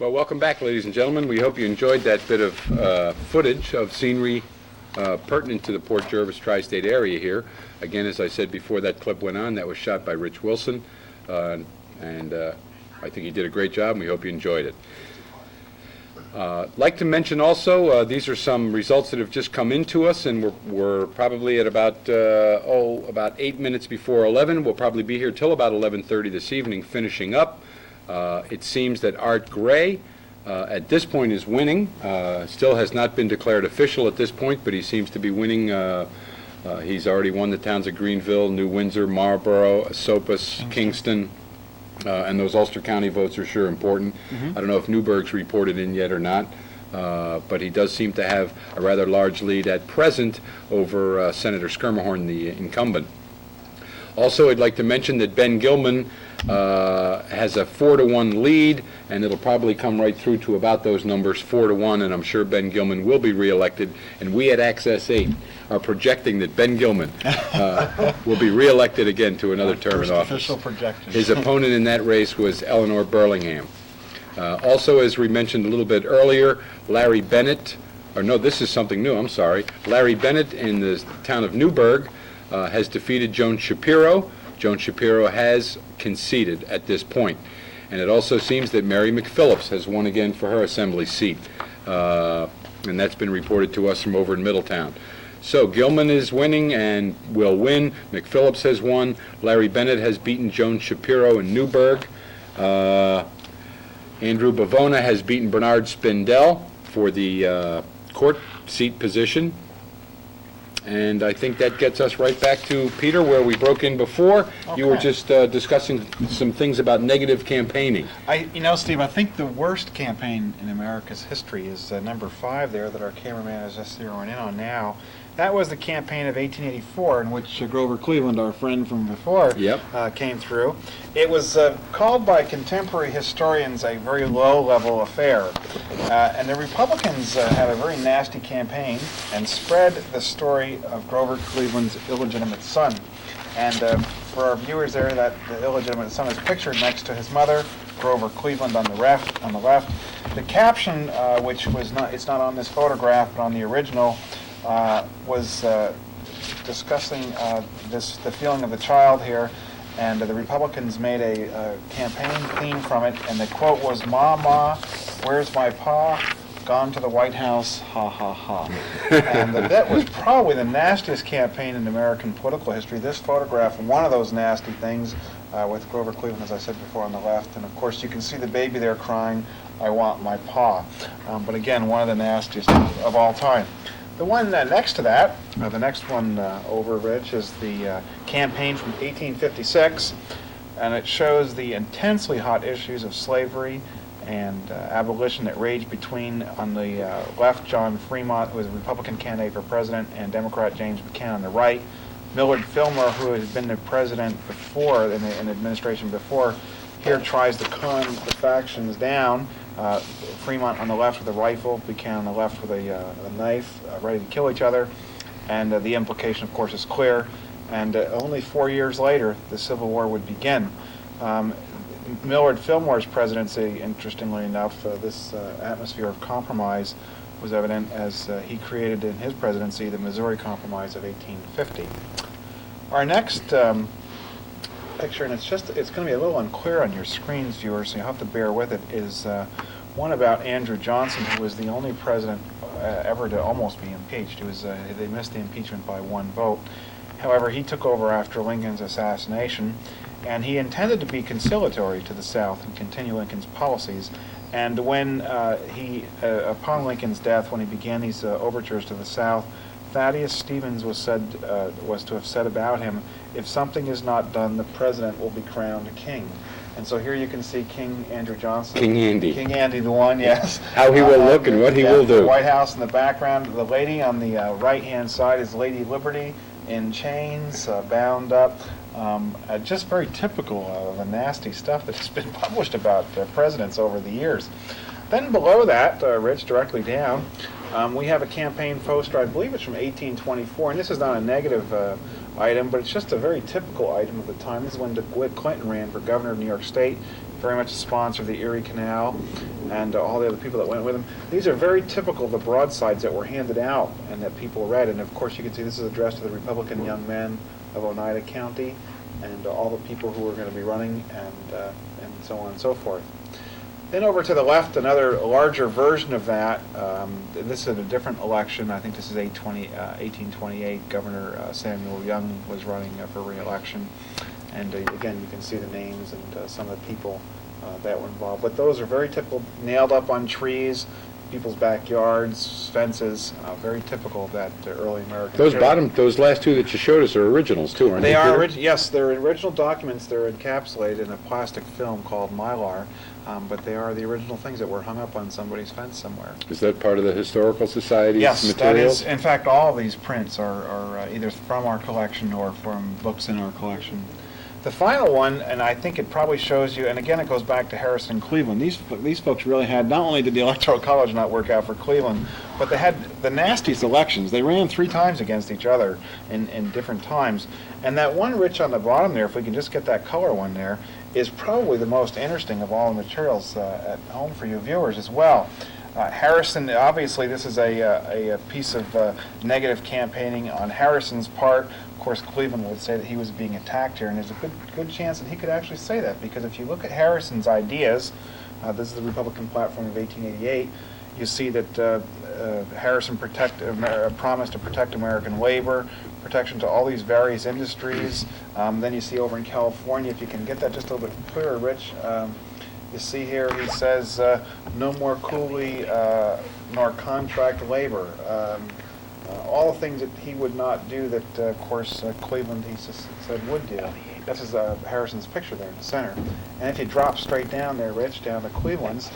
Well, welcome back, ladies and gentlemen. We hope you enjoyed that bit of footage of scenery pertinent to the Port Jervis tri-state area here. Again, as I said before that clip went on, that was shot by Rich Wilson, and I think he did a great job, and we hope you enjoyed it. Like to mention also, these are some results that have just come into us, and we're probably at about 8 minutes before 11. We'll probably be here till about 11:30 this evening, finishing up. It seems that Art Gray, at this point, is winning. Still has not been declared official at this point, but he seems to be winning. He's already won the towns of Greenville, New Windsor, Marlborough, Esopus, Kingston, and those Ulster County votes are sure important. I don't know if Newburgh's reported in yet or not, but he does seem to have a rather large lead at present over Senator Skirmihorn, the incumbent. Also, I'd like to mention that Ben Gilman has a 4-1 lead, and it'll probably come right through to about those numbers, 4-1, and I'm sure Ben Gilman will be reelected. And we at Access 8 are projecting that Ben Gilman will be reelected again to another term in office. Official projection. His opponent in that race was Eleanor Burlingham. Also, as we mentioned a little bit earlier, Larry Bennett, or no, this is something new, I'm sorry. Larry Bennett in the town of Newburgh has defeated Joan Shapiro. Joan Shapiro has conceded at this point. And it also seems that Mary McPhillips has won again for her assembly seat. And that's been reported to us from over in Middletown. So Gilman is winning and will win. McPhillips has won. Larry Bennett has beaten Joan Shapiro in Newburgh. Andrew Bavona has beaten Bernard Spindell for the court seat position. And I think that gets us right back to Peter, where we broke in before. You were just discussing some things about negative campaigning. Steve, I think the worst campaign in America's history is number 5 there that our cameraman is just zeroing in on now. That was the campaign of 1884 in which Grover Cleveland, our friend from before, came through. It was called by contemporary historians a very low-level affair. And the Republicans had a very nasty campaign and spread the story of Grover Cleveland's illegitimate son. And for our viewers there, that the illegitimate son is pictured next to his mother, Grover Cleveland on the left. The caption, which was it's not on this photograph, but on the original, was discussing the feeling of the child here, and the Republicans made a campaign theme from it, and the quote was, "Ma, ma, where's my pa? Gone to the White House, ha, ha, ha." And that was probably the nastiest campaign in American political history. This photograph, one of those nasty things, with Grover Cleveland, as I said before, on the left, and of course you can see the baby there crying, "I want my pa." But again, one of the nastiest of all time. The one next to that, the next one over, Rich, is the campaign from 1856, and it shows the intensely hot issues of slavery and abolition that raged between, on the left, John Fremont, who was a Republican candidate for president, and Democrat James McCann on the right. Millard Fillmore, who had been the president before, in the administration before, here tries to calm the factions down. Fremont on the left with a rifle, Buchanan on the left with a knife, ready to kill each other. And the implication, of course, is clear. And only 4 years later, the Civil War would begin. Millard Fillmore's presidency, interestingly enough, this atmosphere of compromise was evident as he created in his presidency the Missouri Compromise of 1850. Our next picture, and it's going to be a little unclear on your screens, viewers, so you'll have to bear with it, is one about Andrew Johnson, who was the only president ever to almost be impeached. They missed the impeachment by 1 vote. However, he took over after Lincoln's assassination, and he intended to be conciliatory to the South and continue Lincoln's policies. And when upon Lincoln's death, when he began these overtures to the South, Thaddeus Stevens was to have said about him, "If something is not done, the president will be crowned king." And so here you can see King Andrew Johnson. King Andy. King Andy the one, yes. How he will look and what he will do. The White House in the background. The lady on the right-hand side is Lady Liberty in chains, bound up. Just very typical of the nasty stuff that has been published about presidents over the years. Then below that, Rich, directly down, we have a campaign poster, I believe it's from 1824, and this is not a negative item, but it's just a very typical item of the time. This is when DeWitt Clinton ran for governor of New York State very much a sponsor of the Erie Canal, and all the other people that went with him. These are very typical of the broadsides that were handed out and that people read. And of course, you can see this is addressed to the Republican young men of Oneida County and all the people who are going to be running, and so on and so forth. Then over to the left, another larger version of that. This is a different election. I think this is 1828. Governor Samuel Young was running for re-election. And again, you can see the names and some of the people that were involved. But those are very typical, nailed up on trees, people's backyards, fences, very typical of that early American period. Those last two that you showed us are originals too, aren't they? They are, Peter? yes, they're original documents. They're encapsulated in a plastic film called Mylar, but they are the original things that were hung up on somebody's fence somewhere. Is that part of the Historical Society's Yes, materials? that is. In fact, all of these prints are either from our collection or from books in our collection. The final one, and I think it probably shows you, and again it goes back to Harrison and Cleveland. These folks really had, not only did the Electoral College not work out for Cleveland, but they had the nastiest elections. They ran 3 times against each other in different times. And that one, Rich, on the bottom there, if we can just get that color one there, is probably the most interesting of all the materials at home for you viewers as well. Harrison, obviously this is a piece of negative campaigning on Harrison's part. Of course, Cleveland would say that he was being attacked here, and there's a good chance that he could actually say that, because if you look at Harrison's ideas, this is the Republican platform of 1888, you see that Harrison promised to protect American labor, protection to all these various industries. Then you see over in California, if you can get that just a little bit clearer, Rich, you see here he says no more coolie nor contract labor. All the things that he would not do that, of course, Cleveland, he said, would do. This is Harrison's picture there in the center. And if you drop straight down there, Rich, down to Cleveland's,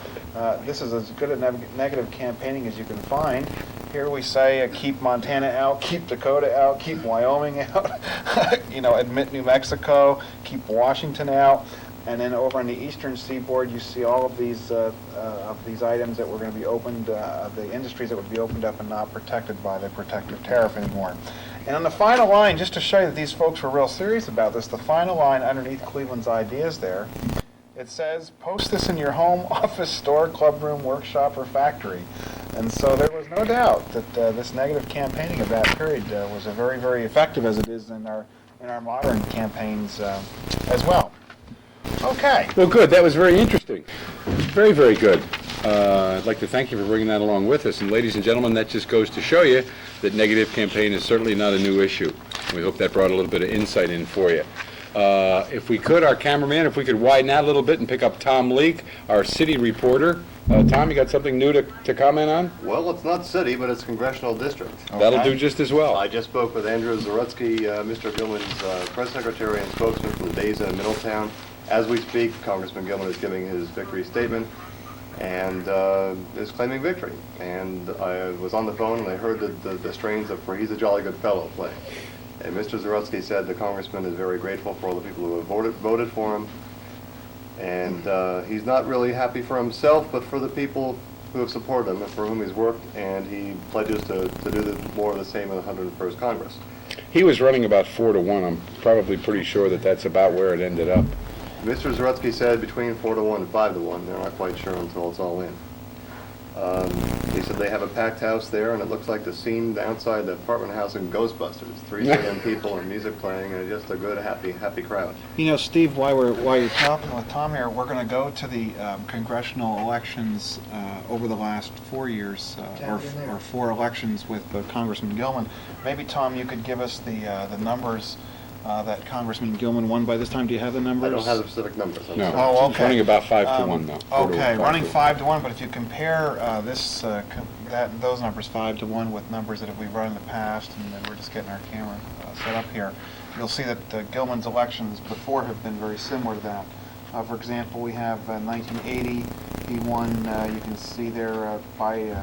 this is as good a negative campaigning as you can find. Here we say, keep Montana out, keep Dakota out, keep Wyoming out, admit New Mexico, keep Washington out. And then over on the eastern seaboard, you see all of these items that were going to be opened, the industries that would be opened up and not protected by the protective tariff anymore. And on the final line, just to show you that these folks were real serious about this, the final line underneath Cleveland's ideas there, it says, post this in your home, office, store, clubroom, workshop, or factory. And so there was no doubt that this negative campaigning of that period was very, very effective, as it is in our modern campaigns as well. Okay. Well, good. That was very interesting. Very, very good. I'd like to thank you for bringing that along with us. And ladies and gentlemen, that just goes to show you that negative campaign is certainly not a new issue. We hope that brought a little bit of insight in for you. If we could, our cameraman, if we could widen out a little bit and pick up Tom Leake, our city reporter. Tom, you got something new to comment on? Well, it's not city, but it's congressional district. That'll do just as well. I just spoke with Andrew Zarutsky, Mr. Gilman's press secretary and spokesman from the Days in Middletown. As we speak, Congressman Gilman is giving his victory statement and is claiming victory. And I was on the phone and I heard the strains of "For He's a Jolly Good Fellow" play. And Mr. Zarutsky said the congressman is very grateful for all the people who have voted for him. And he's not really happy for himself, but for the people who have supported him and for whom he's worked. And he pledges to do more of the same in the 101st Congress. He was running about 4-1. I'm probably pretty sure that that's about where it ended up. Mr. Zarutsky said between 4-1 and 5-1. They're not quite sure until it's all in. He said they have a packed house there, and it looks like the scene outside the apartment house in Ghostbusters. 3 million people and music playing, and just a good, happy crowd. You know, Steve, while you're talking with Tom here, we're going to go to the congressional elections over the last 4 years, or 4 elections with Congressman Gilman. Maybe, Tom, you could give us the numbers that Congressman Gilman won by this time. Do you have the numbers? I don't have the specific numbers. No. Oh, It's okay. running about 5-1 now. Okay, running 5-1, but if you compare those numbers 5-1 with numbers that we've run in the past, and then we're just getting our camera set up here, you'll see that Gilman's elections before have been very similar to that. For example, we have 1980, he won, you can see there by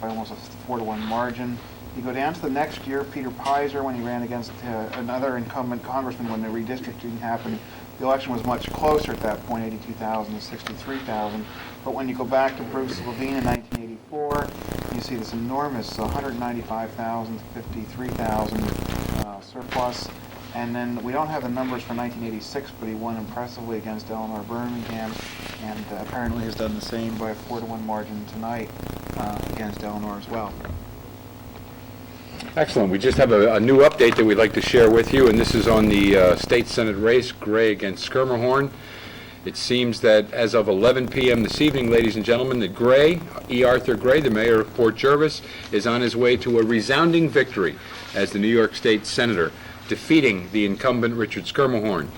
almost a 4-1 margin. You go down to the next year, Peter Pizer, when he ran against another incumbent congressman when the redistricting happened, the election was much closer at that point, 82,000 to 63,000. But when you go back to Bruce Levine in 1984, you see this enormous 195,000 to 53,000 surplus. And then we don't have the numbers for 1986, but he won impressively against Eleanor Birmingham, and apparently has done the same by a 4-to-1 margin tonight against Eleanor as well. Excellent. We just have a new update that we'd like to share with you, and this is on the state senate race, Gray against Schermerhorn. It seems that as of 11 p.m. this evening, ladies and gentlemen, that Gray, E. Arthur Gray, the mayor of Port Jervis, is on his way to a resounding victory as the New York State Senator, defeating the incumbent Richard Schermerhorn.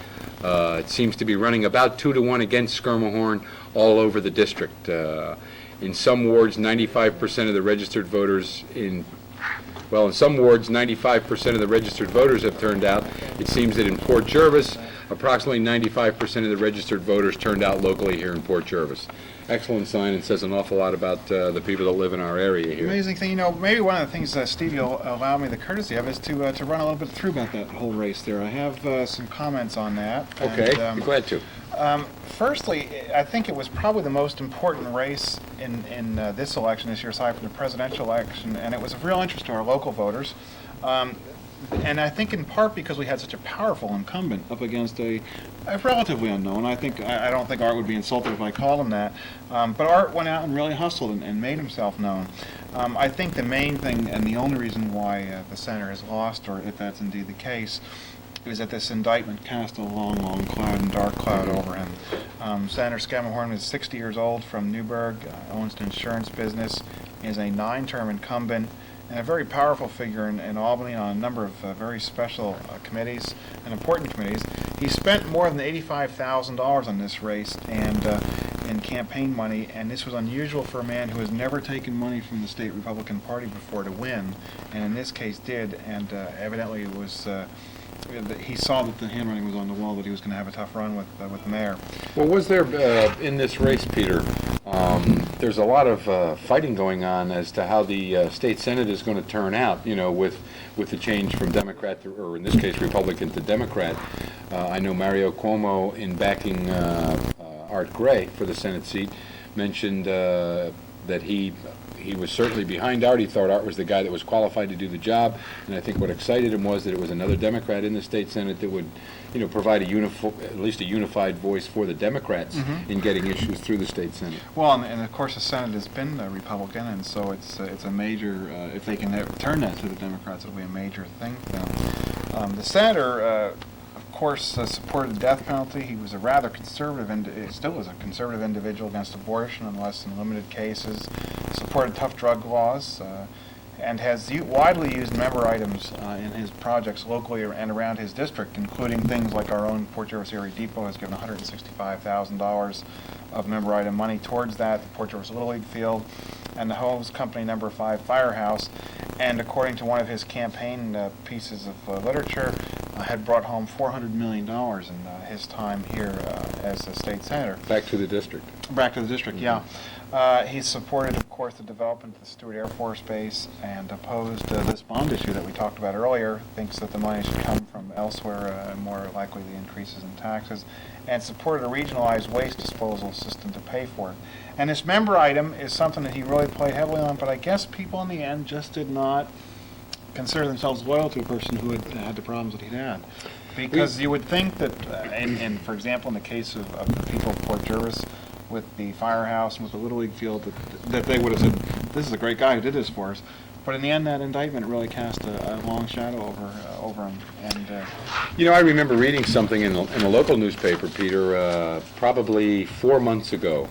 It seems to be running about 2-to-1 against Schermerhorn all over the district. In some wards, 95% of the registered voters in some wards, 95% of the registered voters have turned out. It seems that in Port Jervis, approximately 95% of the registered voters turned out locally here in Port Jervis. Excellent sign, and says an awful lot about the people that live in our area here. Amazing thing, maybe one of the things, Steve, you'll allow me the courtesy of is to run a little bit through about that whole race there. I have some comments on that. Okay, and, be glad to. Firstly, I think it was probably the most important race in this election this year, aside from the presidential election, and it was of real interest to our local voters. And I think in part because we had such a powerful incumbent up against a relatively unknown. I don't think Art would be insulted if I called him that. But Art went out and really hustled and made himself known. I think the main thing and the only reason why the senator has lost, or if that's indeed the case, is that this indictment cast a long, long cloud and dark cloud over him. Senator Schermerhorn is 60 years old, from Newburgh, owns an insurance business, is a 9-term incumbent, and a very powerful figure in Albany on a number of very special committees and important committees. He spent more than $85,000 on this race and in campaign money, and this was unusual for a man who has never taken money from the state Republican Party before to win, and in this case did, and evidently it was he saw that the handwriting was on the wall that he was going to have a tough run with the mayor. Well, was there in this race, Peter? There's a lot of fighting going on as to how the state senate is going to turn out. With the change from Democrat to, or in this case, Republican to Democrat. I know Mario Cuomo, in backing Art Gray for the Senate seat, mentioned that he was certainly behind Art. He thought Art was the guy that was qualified to do the job, and I think what excited him was that it was another Democrat in the state senate that would, provide at least a unified voice for the Democrats in getting issues through the state senate. Well, and of course the Senate has been Republican, and so it's a major. If they can turn that to the Democrats, it'll be a major thing for them. The senator, of course, supported the death penalty. He was a rather conservative, and still is a conservative individual against abortion, unless in limited cases. Supported tough drug laws, and has widely used member items in his projects locally and around his district, including things like our own Port Jervis Area Depot has given $165,000 of member item money towards that, the Port Jervis Little League Field, and the Hose Company No. 5 Firehouse, and according to one of his campaign pieces of literature, had brought home $400 million in his time here as a state senator. Back to the district. Back to the district, yeah. He supported, of course, the development of the Stewart Air Force Base and opposed this bond issue that we talked about earlier, thinks that the money should come from elsewhere, more likely the increases in taxes, and supported a regionalized waste disposal system to pay for it. And this member item is something that he really played heavily on, but I guess people in the end just did not consider themselves loyal to a person who had the problems that he had. Because you would think that, and for example, in the case of the people of Port Jervis, with the firehouse and with the Little League field, that they would have said, this is a great guy who did this for us. But in the end, that indictment really cast a long shadow over him. And I remember reading something in a local newspaper, Peter, probably 4 months ago.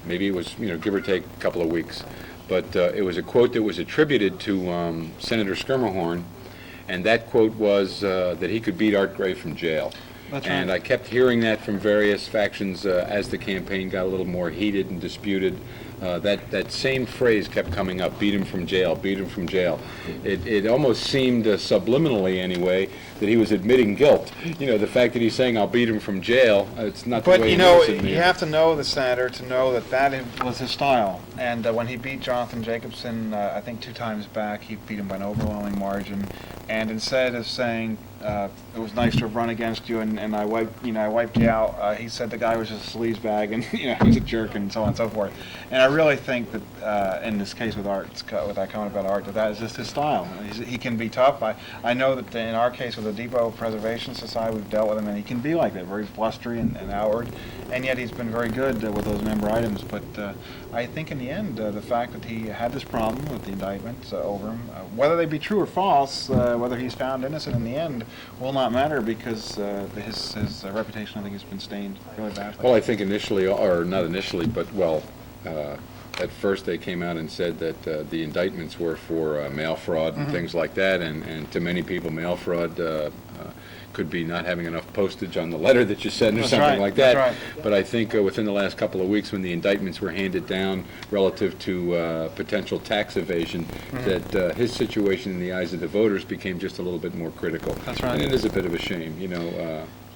Maybe it was, give or take a couple of weeks. But it was a quote that was attributed to Senator Schermerhorn, and that quote was that he could beat Art Gray from jail. That's and right. I kept hearing that from various factions as the campaign got a little more heated and disputed. That same phrase kept coming up, beat him from jail, beat him from jail. It almost seemed, subliminally anyway, that he was admitting guilt. The fact that he's saying, I'll beat him from jail, it's not the But way it is in you there. have to know the senator to know that was his style. And when he beat Jonathan Jacobson, I think 2 times back, he beat him by an overwhelming margin. And instead of saying, it was nice to have run against you, and I wiped you out. He said the guy was just a sleazebag, and he was a jerk, and so on and so forth. And I really think that in this case with Art, with that comment about Art, that is just his style. He can be tough. I know that in our case with the Depot Preservation Society, we've dealt with him, and he can be like that, very blustery and outward, and yet he's been very good with those member items. But I think in the end, the fact that he had this problem with the indictments over him, whether they be true or false, whether he's found innocent in the end, will not matter, because his reputation, I think, has been stained really badly. Well, I think initially, or not initially, but well, at first they came out and said that the indictments were for mail fraud and things like that, and to many people, mail fraud could be not having enough postage on the letter that you sent or That's something right, like that. that's But I think within the last couple of weeks, when the indictments were handed down relative to potential tax evasion, that his situation in the eyes of the voters became just a little bit more critical. That's right. And it is a bit of a shame,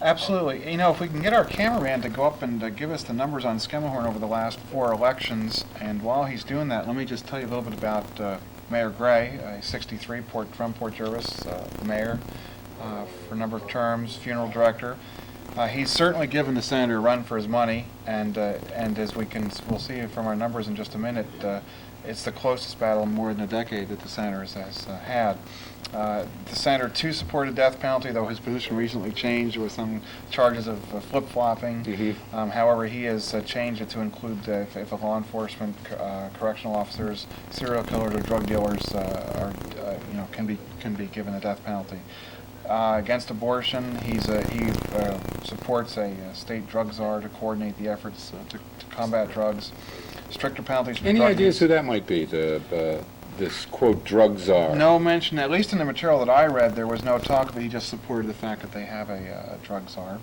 Absolutely. If we can get our cameraman to go up and give us the numbers on Skemmelhorn over the last 4 elections, and while he's doing that, let me just tell you a little bit about Mayor Gray, 63, from Port Jervis, mayor for a number of terms, funeral director. He's certainly given the senator a run for his money, and as we'll see from our numbers in just a minute, it's the closest battle in more than a decade that the senator has had. The senator, too, supported death penalty, though his position recently changed with some charges of flip-flopping. However, he has changed it to include if a law enforcement, correctional officers, serial killers, or drug dealers can be given a death penalty. Against abortion, he supports a state drug czar to coordinate the efforts to combat drugs. Stricter penalties for Any drug ideas use. who that might be, this, quote, drug czar? No mention, at least in the material that I read, there was no talk, but he just supported the fact that they have a drug czar.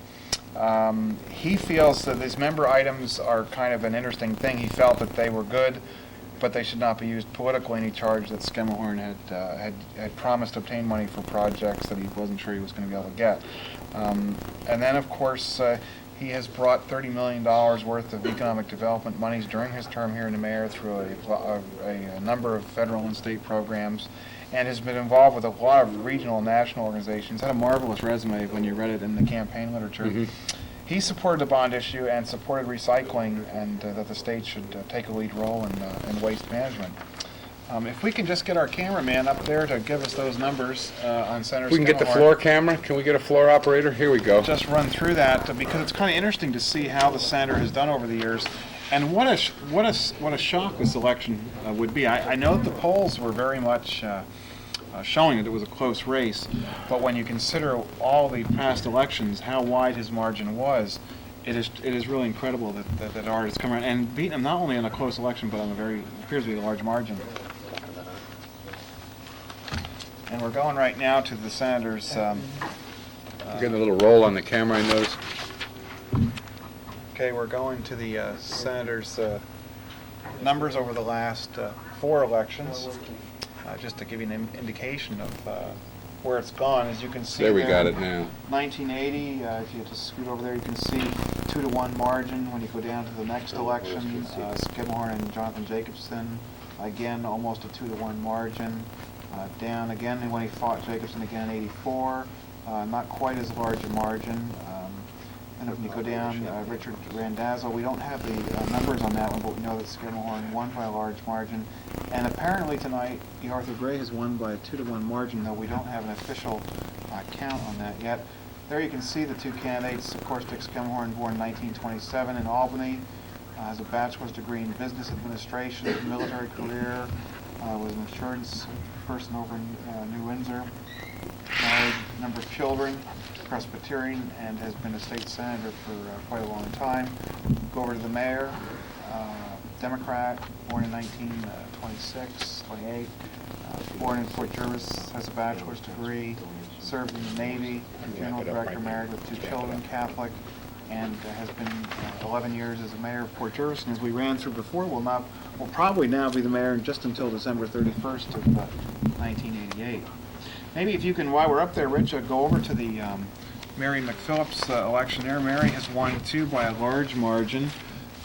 He feels that these member items are kind of an interesting thing. He felt that they were good, but they should not be used politically, and he charged that Skemmelhorn had promised to obtain money for projects that he wasn't sure he was going to be able to get. And then, of course, he has brought $30 million worth of economic development monies during his term here in the mayor through a number of federal and state programs, and has been involved with a lot of regional and national organizations. Had a marvelous resume when you read it in the campaign literature. He supported the bond issue and supported recycling, and that the state should take a lead role in waste management. If we can just get our cameraman up there to give us those numbers on Senator We can get the Skemmelhorn. floor camera. Can we get a floor operator? Here we go. Just run through that, because it's kind of interesting to see how the senator has done over the years, and what a shock this election would be. I know that the polls were very much showing that it was a close race, but when you consider all the past elections, how wide his margin was, it is really incredible that Art has come around and beaten him not only in a close election, but on appears to be a large margin. And we're going right now to the senator's. We're getting a little roll on the camera, I noticed. Okay, we're going to the senator's numbers over the last 4 elections, just to give you an indication of where it's gone. As you can see, There we got it now. 1980. If you just scoot over there, you can see 2-to-1 margin. When you go down to the next election, Skemmelhorn and Jonathan Jacobson, again almost a 2-to-1 margin. Down again when he fought Jacobson again in '84, not quite as large a margin. And when you go down, Richard Randazzo, we don't have the numbers on that one, but we know that Skemmelhorn won by a large margin. And apparently tonight, Arthur Gray has won by a 2-to-1 margin, though we don't have an official count on that yet. There you can see the 2 candidates. Of course, Dick Skemmelhorn, born in 1927 in Albany, has a bachelor's degree in business administration, military career, was an insurance person over in New Windsor, married, a number of children, Presbyterian, and has been a state senator for quite a long time. Go over to the mayor, Democrat, born in 1926, 28, born in Port Jervis, has a bachelor's degree, served in the Navy, funeral director, married with 2 children, Catholic, and has been 11 years as a mayor of Port Jervis. And as we ran through before, will probably now be the mayor just until December 31st of 1988. Maybe if you can, while we're up there, Rich, go over to the Mary McPhillips election there. Mary has won too by a large margin,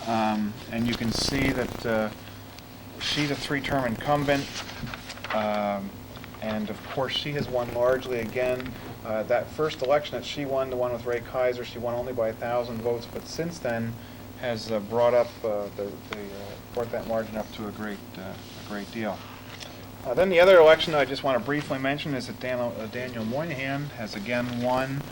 and you can see that she's a 3-term incumbent, And of course, she has won largely again. That first election that she won, the one with Ray Kaiser, she won only by 1,000 votes, but since then has brought up brought that margin up to a great deal. Then the other election I just want to briefly mention is that Daniel Moynihan has again won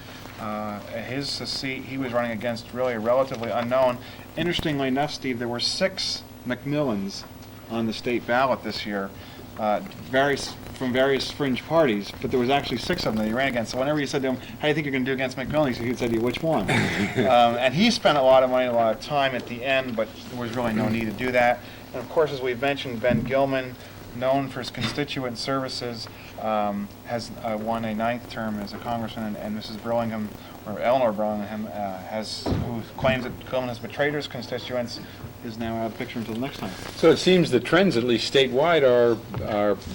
his seat. He was running against really a relatively unknown. Interestingly enough, Steve, there were 6 Macmillans on the state ballot this year, from various fringe parties, but there was actually 6 of them that he ran against. So whenever you said to him, how do you think you're going to do against Macmillan, he said to you, which one? And he spent a lot of money and a lot of time at the end, but there was really no need to do that. And of course, as we've mentioned, Ben Gilman, known for his constituent services, has won a 9th term as a congressman, and Mrs. Burlingham, or Eleanor Burlingham, who claims that Gilman has betrayed his constituents, is now out of the picture until next time. So it seems the trends, at least statewide,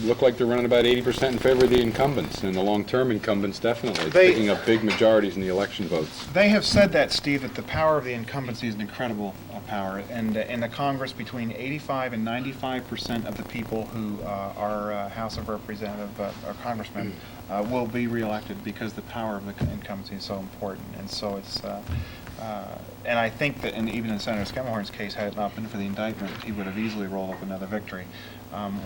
look like they're running about 80% in favor of the incumbents, and the long-term incumbents definitely picking up big majorities in the election votes. They have said that, Steve, that the power of the incumbency is an incredible power, and in the Congress, between 85 and 95% of the people who are House of Representatives or congressmen will be reelected because the power of the incumbency is so important, and so it's. And I think that, even in Senator Skemmerhorn's case, had it not been for the indictment, he would have easily rolled up another victory.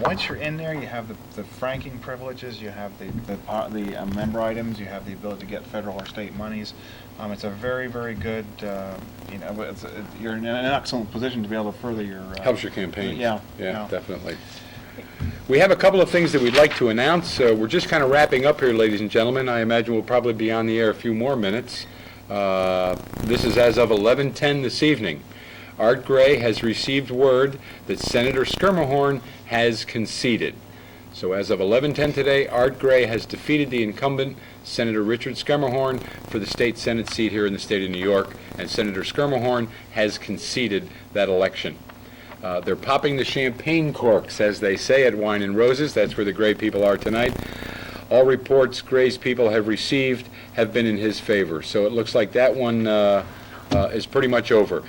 Once you're in there, you have the franking privileges, you have the member items, you have the ability to get federal or state monies. It's a very, very good. You're in an excellent position to be able to further your. Helps your campaign. Yeah, definitely. We have a couple of things that we'd like to announce. We're just kind of wrapping up here, ladies and gentlemen. I imagine we'll probably be on the air a few more minutes. This is as of 11:10 this evening. Art Gray has received word that Senator Schermerhorn has conceded. So as of 11:10 today, Art Gray has defeated the incumbent, Senator Richard Schermerhorn, for the state Senate seat here in the state of New York, and Senator Schermerhorn has conceded that election. They're popping the champagne corks, as they say at Wine and Roses. That's where the Gray people are tonight. All reports Gray's people have received have been in his favor. So it looks like that one is pretty much over.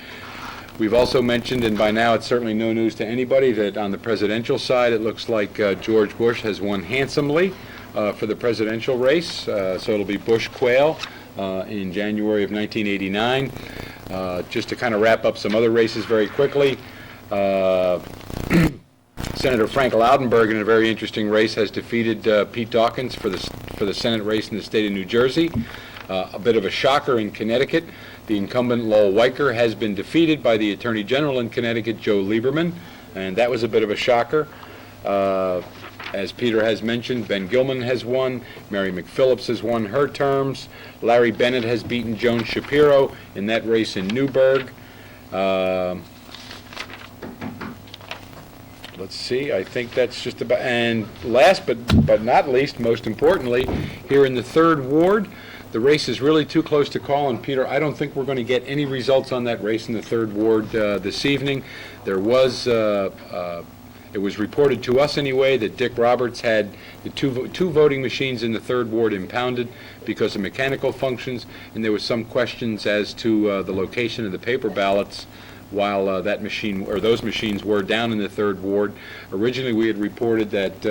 We've also mentioned, and by now it's certainly no news to anybody, that on the presidential side it looks like George Bush has won handsomely for the presidential race. So it'll be Bush-Quayle in January of 1989. Just to kind of wrap up some other races very quickly. Senator Frank Laudenberg, in a very interesting race, has defeated Pete Dawkins for the Senate race in the state of New Jersey. A bit of a shocker in Connecticut. The incumbent Lowell Weicker has been defeated by the Attorney General in Connecticut, Joe Lieberman, and that was a bit of a shocker. As Peter has mentioned, Ben Gilman has won. Mary McPhillips has won her terms. Larry Bennett has beaten Joan Shapiro in that race in Newburgh. Let's see, I think that's just about, and last but not least, most importantly, here in the 3rd Ward, the race is really too close to call, and Peter, I don't think we're going to get any results on that race in the 3rd Ward this evening. There was, it was reported to us anyway, that Dick Roberts had the two voting machines in the 3rd Ward impounded because of mechanical functions, and there was some questions as to the location of the paper ballots while that machine, or those machines, were down in the 3rd Ward. Originally, we had reported that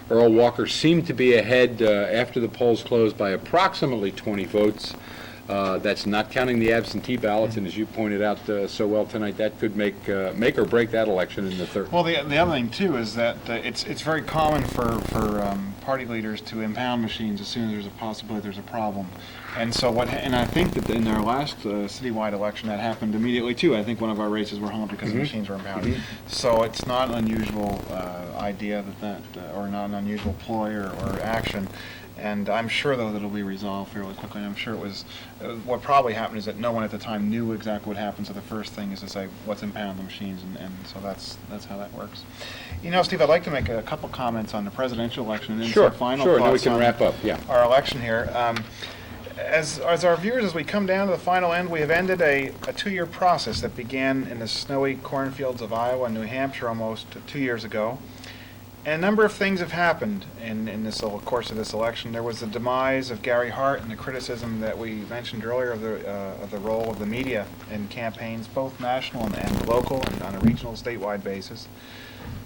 Earl Walker seemed to be ahead after the polls closed by approximately 20 votes. That's not counting the absentee ballots, and as you pointed out so well tonight, that could make or break that election in the 3rd. Well, the other thing too is that it's very common for party leaders to impound machines as soon as there's a possibility there's a problem, and so and I think that in our last citywide election that happened immediately too. I think one of our races were hung up because the machines were impounded. So it's not an unusual idea or not an unusual ploy or action. And I'm sure, though, that it'll be resolved fairly quickly. And I'm sure it was, what probably happened is that no one at the time knew exactly what happened. So the first thing is to say, let's impound the machines. And so that's how that works. You know, Steve, I'd like to make a couple comments on the presidential election. And then some final thoughts. Sure, now we can on wrap up, yeah. Our election here. As our viewers, as we come down to the final end, we have ended a 2-year process that began in the snowy cornfields of Iowa and New Hampshire almost 2 years ago. And a number of things have happened in this course of this election. There was the demise of Gary Hart and the criticism that we mentioned earlier of the role of the media in campaigns, both national and local, and on a regional, statewide basis.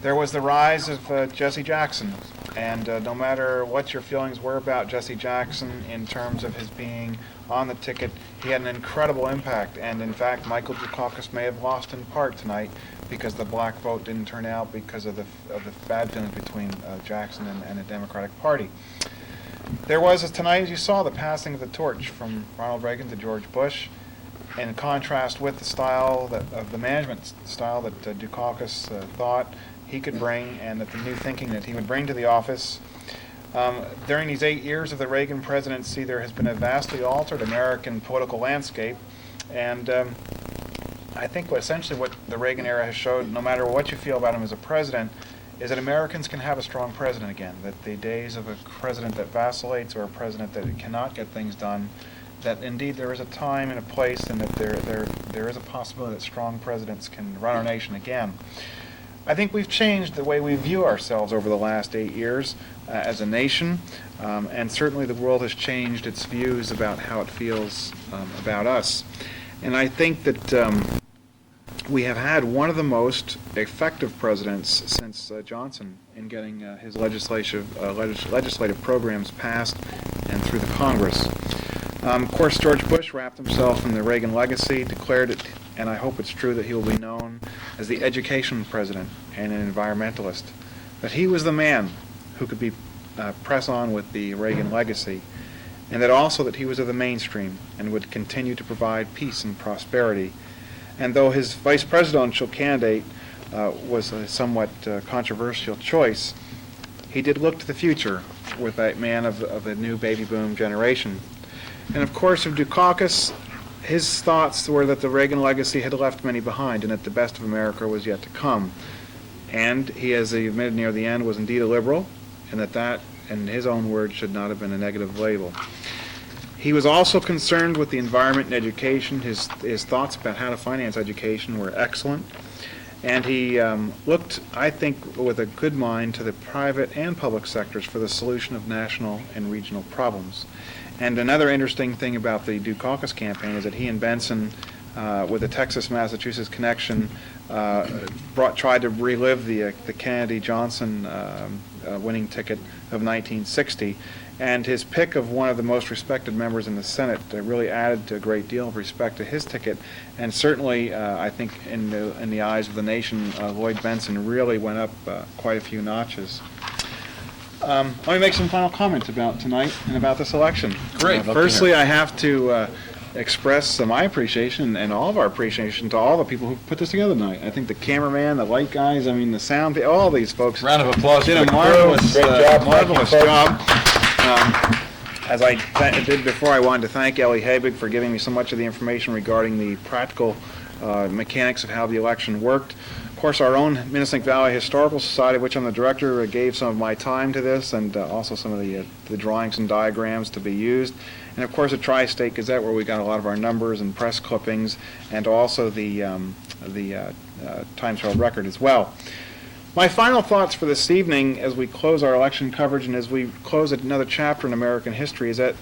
There was the rise of Jesse Jackson, and no matter what your feelings were about Jesse Jackson in terms of his being on the ticket, he had an incredible impact, and in fact, Michael Dukakis may have lost in part tonight because the black vote didn't turn out because of the bad feelings between Jackson and the Democratic Party. There was, tonight, as you saw, the passing of the torch from Ronald Reagan to George Bush, in contrast with the style of the management style that Dukakis thought he could bring, and that the new thinking that he would bring to the office. During these 8 years of the Reagan presidency, there has been a vastly altered American political landscape, and I think essentially what the Reagan era has showed, no matter what you feel about him as a president, is that Americans can have a strong president again, that the days of a president that vacillates or a president that cannot get things done, that indeed there is a time and a place, and that there is a possibility that strong presidents can run our nation again. I think we've changed the way we view ourselves over the last 8 years as a nation, and certainly the world has changed its views about how it feels about us. And I think that we have had one of the most effective presidents since Johnson in getting his legislative programs passed and through the Congress. Of course, George Bush wrapped himself in the Reagan legacy, declared it, and I hope it's true, that he will be known as the education president and an environmentalist. That he was the man who could press on with the Reagan legacy, and that also that he was of the mainstream and would continue to provide peace and prosperity. And though his vice presidential candidate was a somewhat controversial choice, he did look to the future with that man of the new baby boom generation. And of course, of Dukakis, his thoughts were that the Reagan legacy had left many behind and that the best of America was yet to come. And he, as he admitted near the end, was indeed a liberal, and that, in his own words, should not have been a negative label. He was also concerned with the environment and education. His thoughts about how to finance education were excellent. And he looked, I think, with a good mind to the private and public sectors for the solution of national and regional problems. And another interesting thing about the Dukakis campaign is that he and Benson, with the Texas-Massachusetts connection, tried to relive the Kennedy-Johnson winning ticket of 1960. And his pick of one of the most respected members in the Senate really added a great deal of respect to his ticket. And certainly, I think, in the eyes of the nation, Lloyd Benson really went up quite a few notches. Let me make some final comments about tonight and about this election. Great. Firstly, I have to express my appreciation and all of our appreciation to all the people who put this together tonight. I think the cameraman, the light guys, I mean the sound, all these folks Round of applause did for a the marvelous, crew. Great job, marvelous Mike. job. As I did before, I wanted to thank Ellie Habig for giving me so much of the information regarding the practical mechanics of how the election worked. Of course, our own Minnesink Valley Historical Society, of which I'm the director, gave some of my time to this, and also some of the drawings and diagrams to be used. And of course, the Tri-State Gazette, where we got a lot of our numbers and press clippings, and also the Times Herald Record as well. My final thoughts for this evening, as we close our election coverage and as we close another chapter in American history, is that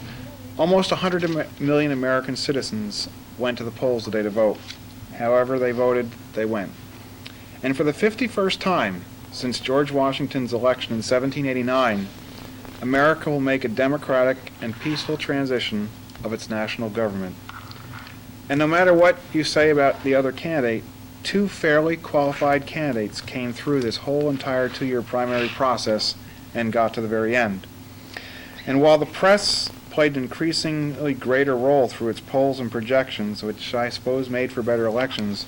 almost 100 million American citizens went to the polls today to vote. However they voted, they went. And for the 51st time since George Washington's election in 1789, America will make a democratic and peaceful transition of its national government. And no matter what you say about the other candidate, two fairly qualified candidates came through this whole entire 2-year primary process and got to the very end. And while the press played an increasingly greater role through its polls and projections, which I suppose made for better elections,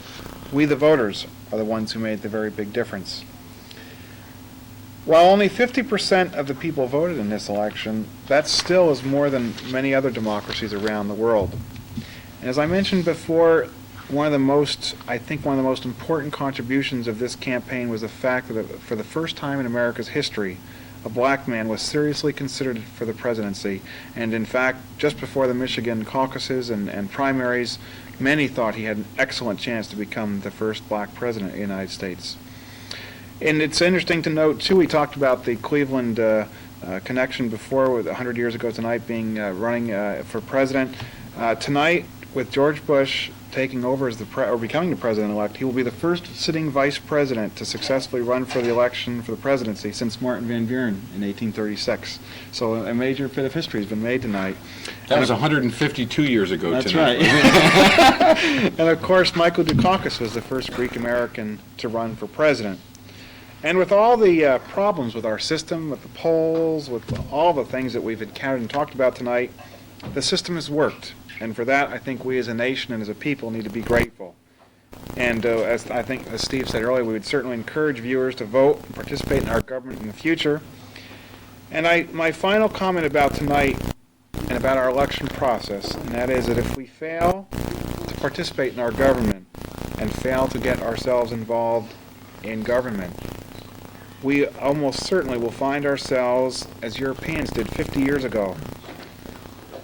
we the voters are the ones who made the very big difference. While only 50% of the people voted in this election, that still is more than many other democracies around the world. And as I mentioned before, one of the most important contributions of this campaign was the fact that for the first time in America's history, a black man was seriously considered for the presidency. And in fact, just before the Michigan caucuses and primaries, many thought he had an excellent chance to become the first black president of the United States. And it's interesting to note, too, we talked about the Cleveland connection before, with 100 years ago tonight being running for president. Tonight, with George Bush taking over as or becoming the president-elect, he will be the first sitting vice president to successfully run for the election for the presidency since Martin Van Buren in 1836. So a major bit of history has been made tonight. That was 152 years ago That's tonight. right. And of course, Michael Dukakis was the first Greek-American to run for president. And with all the problems with our system, with the polls, with all the things that we've encountered and talked about tonight, the system has worked. And for that, I think we as a nation and as a people need to be grateful. And as Steve said earlier, we would certainly encourage viewers to vote and participate in our government in the future. And my final comment about tonight and about our election process, and that is that if we fail to participate in our government and fail to get ourselves involved in government, we almost certainly will find ourselves as Europeans did 50 years ago,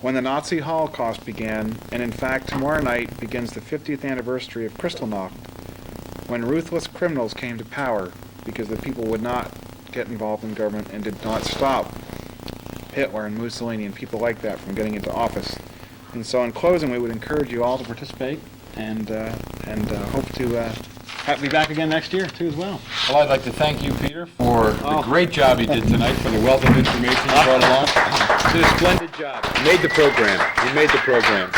when the Nazi Holocaust began, and in fact tomorrow night begins the 50th anniversary of Kristallnacht, when ruthless criminals came to power because the people would not get involved in government and did not stop Hitler and Mussolini and people like that from getting into office. And so in closing, we would encourage you all to participate and hope to be back again next year too as well. Well, I'd like to thank you, Peter, for the great job you did tonight, for the wealth of information you brought along. You did a splendid job. You made the program. You made the program.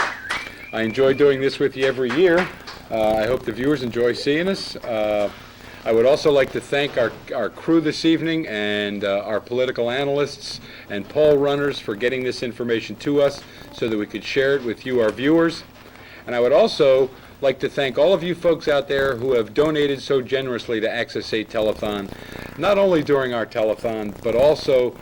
I enjoy doing this with you every year. I hope the viewers enjoy seeing us. I would also like to thank our crew this evening and our political analysts and poll runners for getting this information to us so that we could share it with you, our viewers. And I would also like to thank all of you folks out there who have donated so generously to Access 8 Telethon, not only during our telethon, but also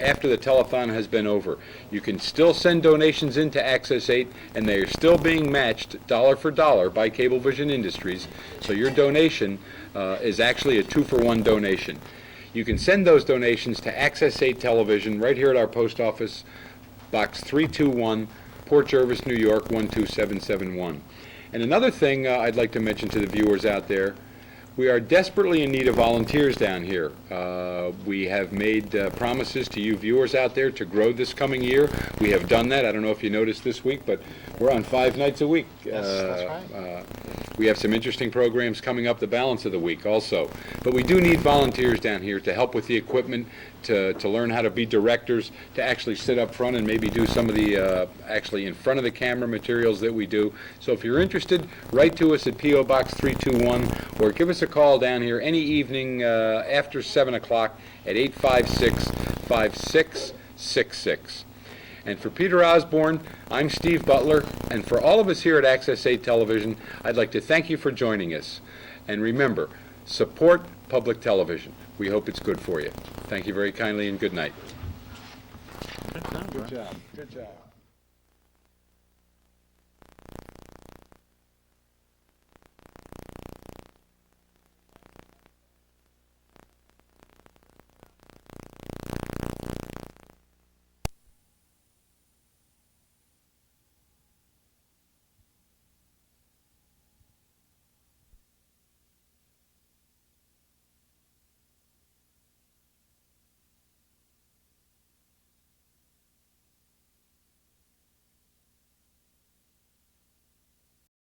after the telethon has been over. You can still send donations into Access 8, and they are still being matched dollar for dollar by Cablevision Industries, so your donation is actually a 2-for-1 donation. You can send those donations to Access 8 Television right here at our post office, Box 321, Port Jervis, New York, 12771. And another thing I'd like to mention to the viewers out there, we are desperately in need of volunteers down here. We have made promises to you viewers out there to grow this coming year. We have done that. I don't know if you noticed this week, but we're on 5 nights a week. That's right. We have some interesting programs coming up the balance of the week also. But we do need volunteers down here to help with the equipment, to learn how to be directors, to actually sit up front and maybe do some of the actually in front of the camera materials that we do. So if you're interested, write to us at P.O. Box 321 or give us a call down here any evening after 7 o'clock at 856-5666. And for Peter Osborne, I'm Steve Butler, and for all of us here at Access 8 Television, I'd like to thank you for joining us. And remember, support public television. We hope it's good for you. Thank you very kindly and good night. Good job. Good job.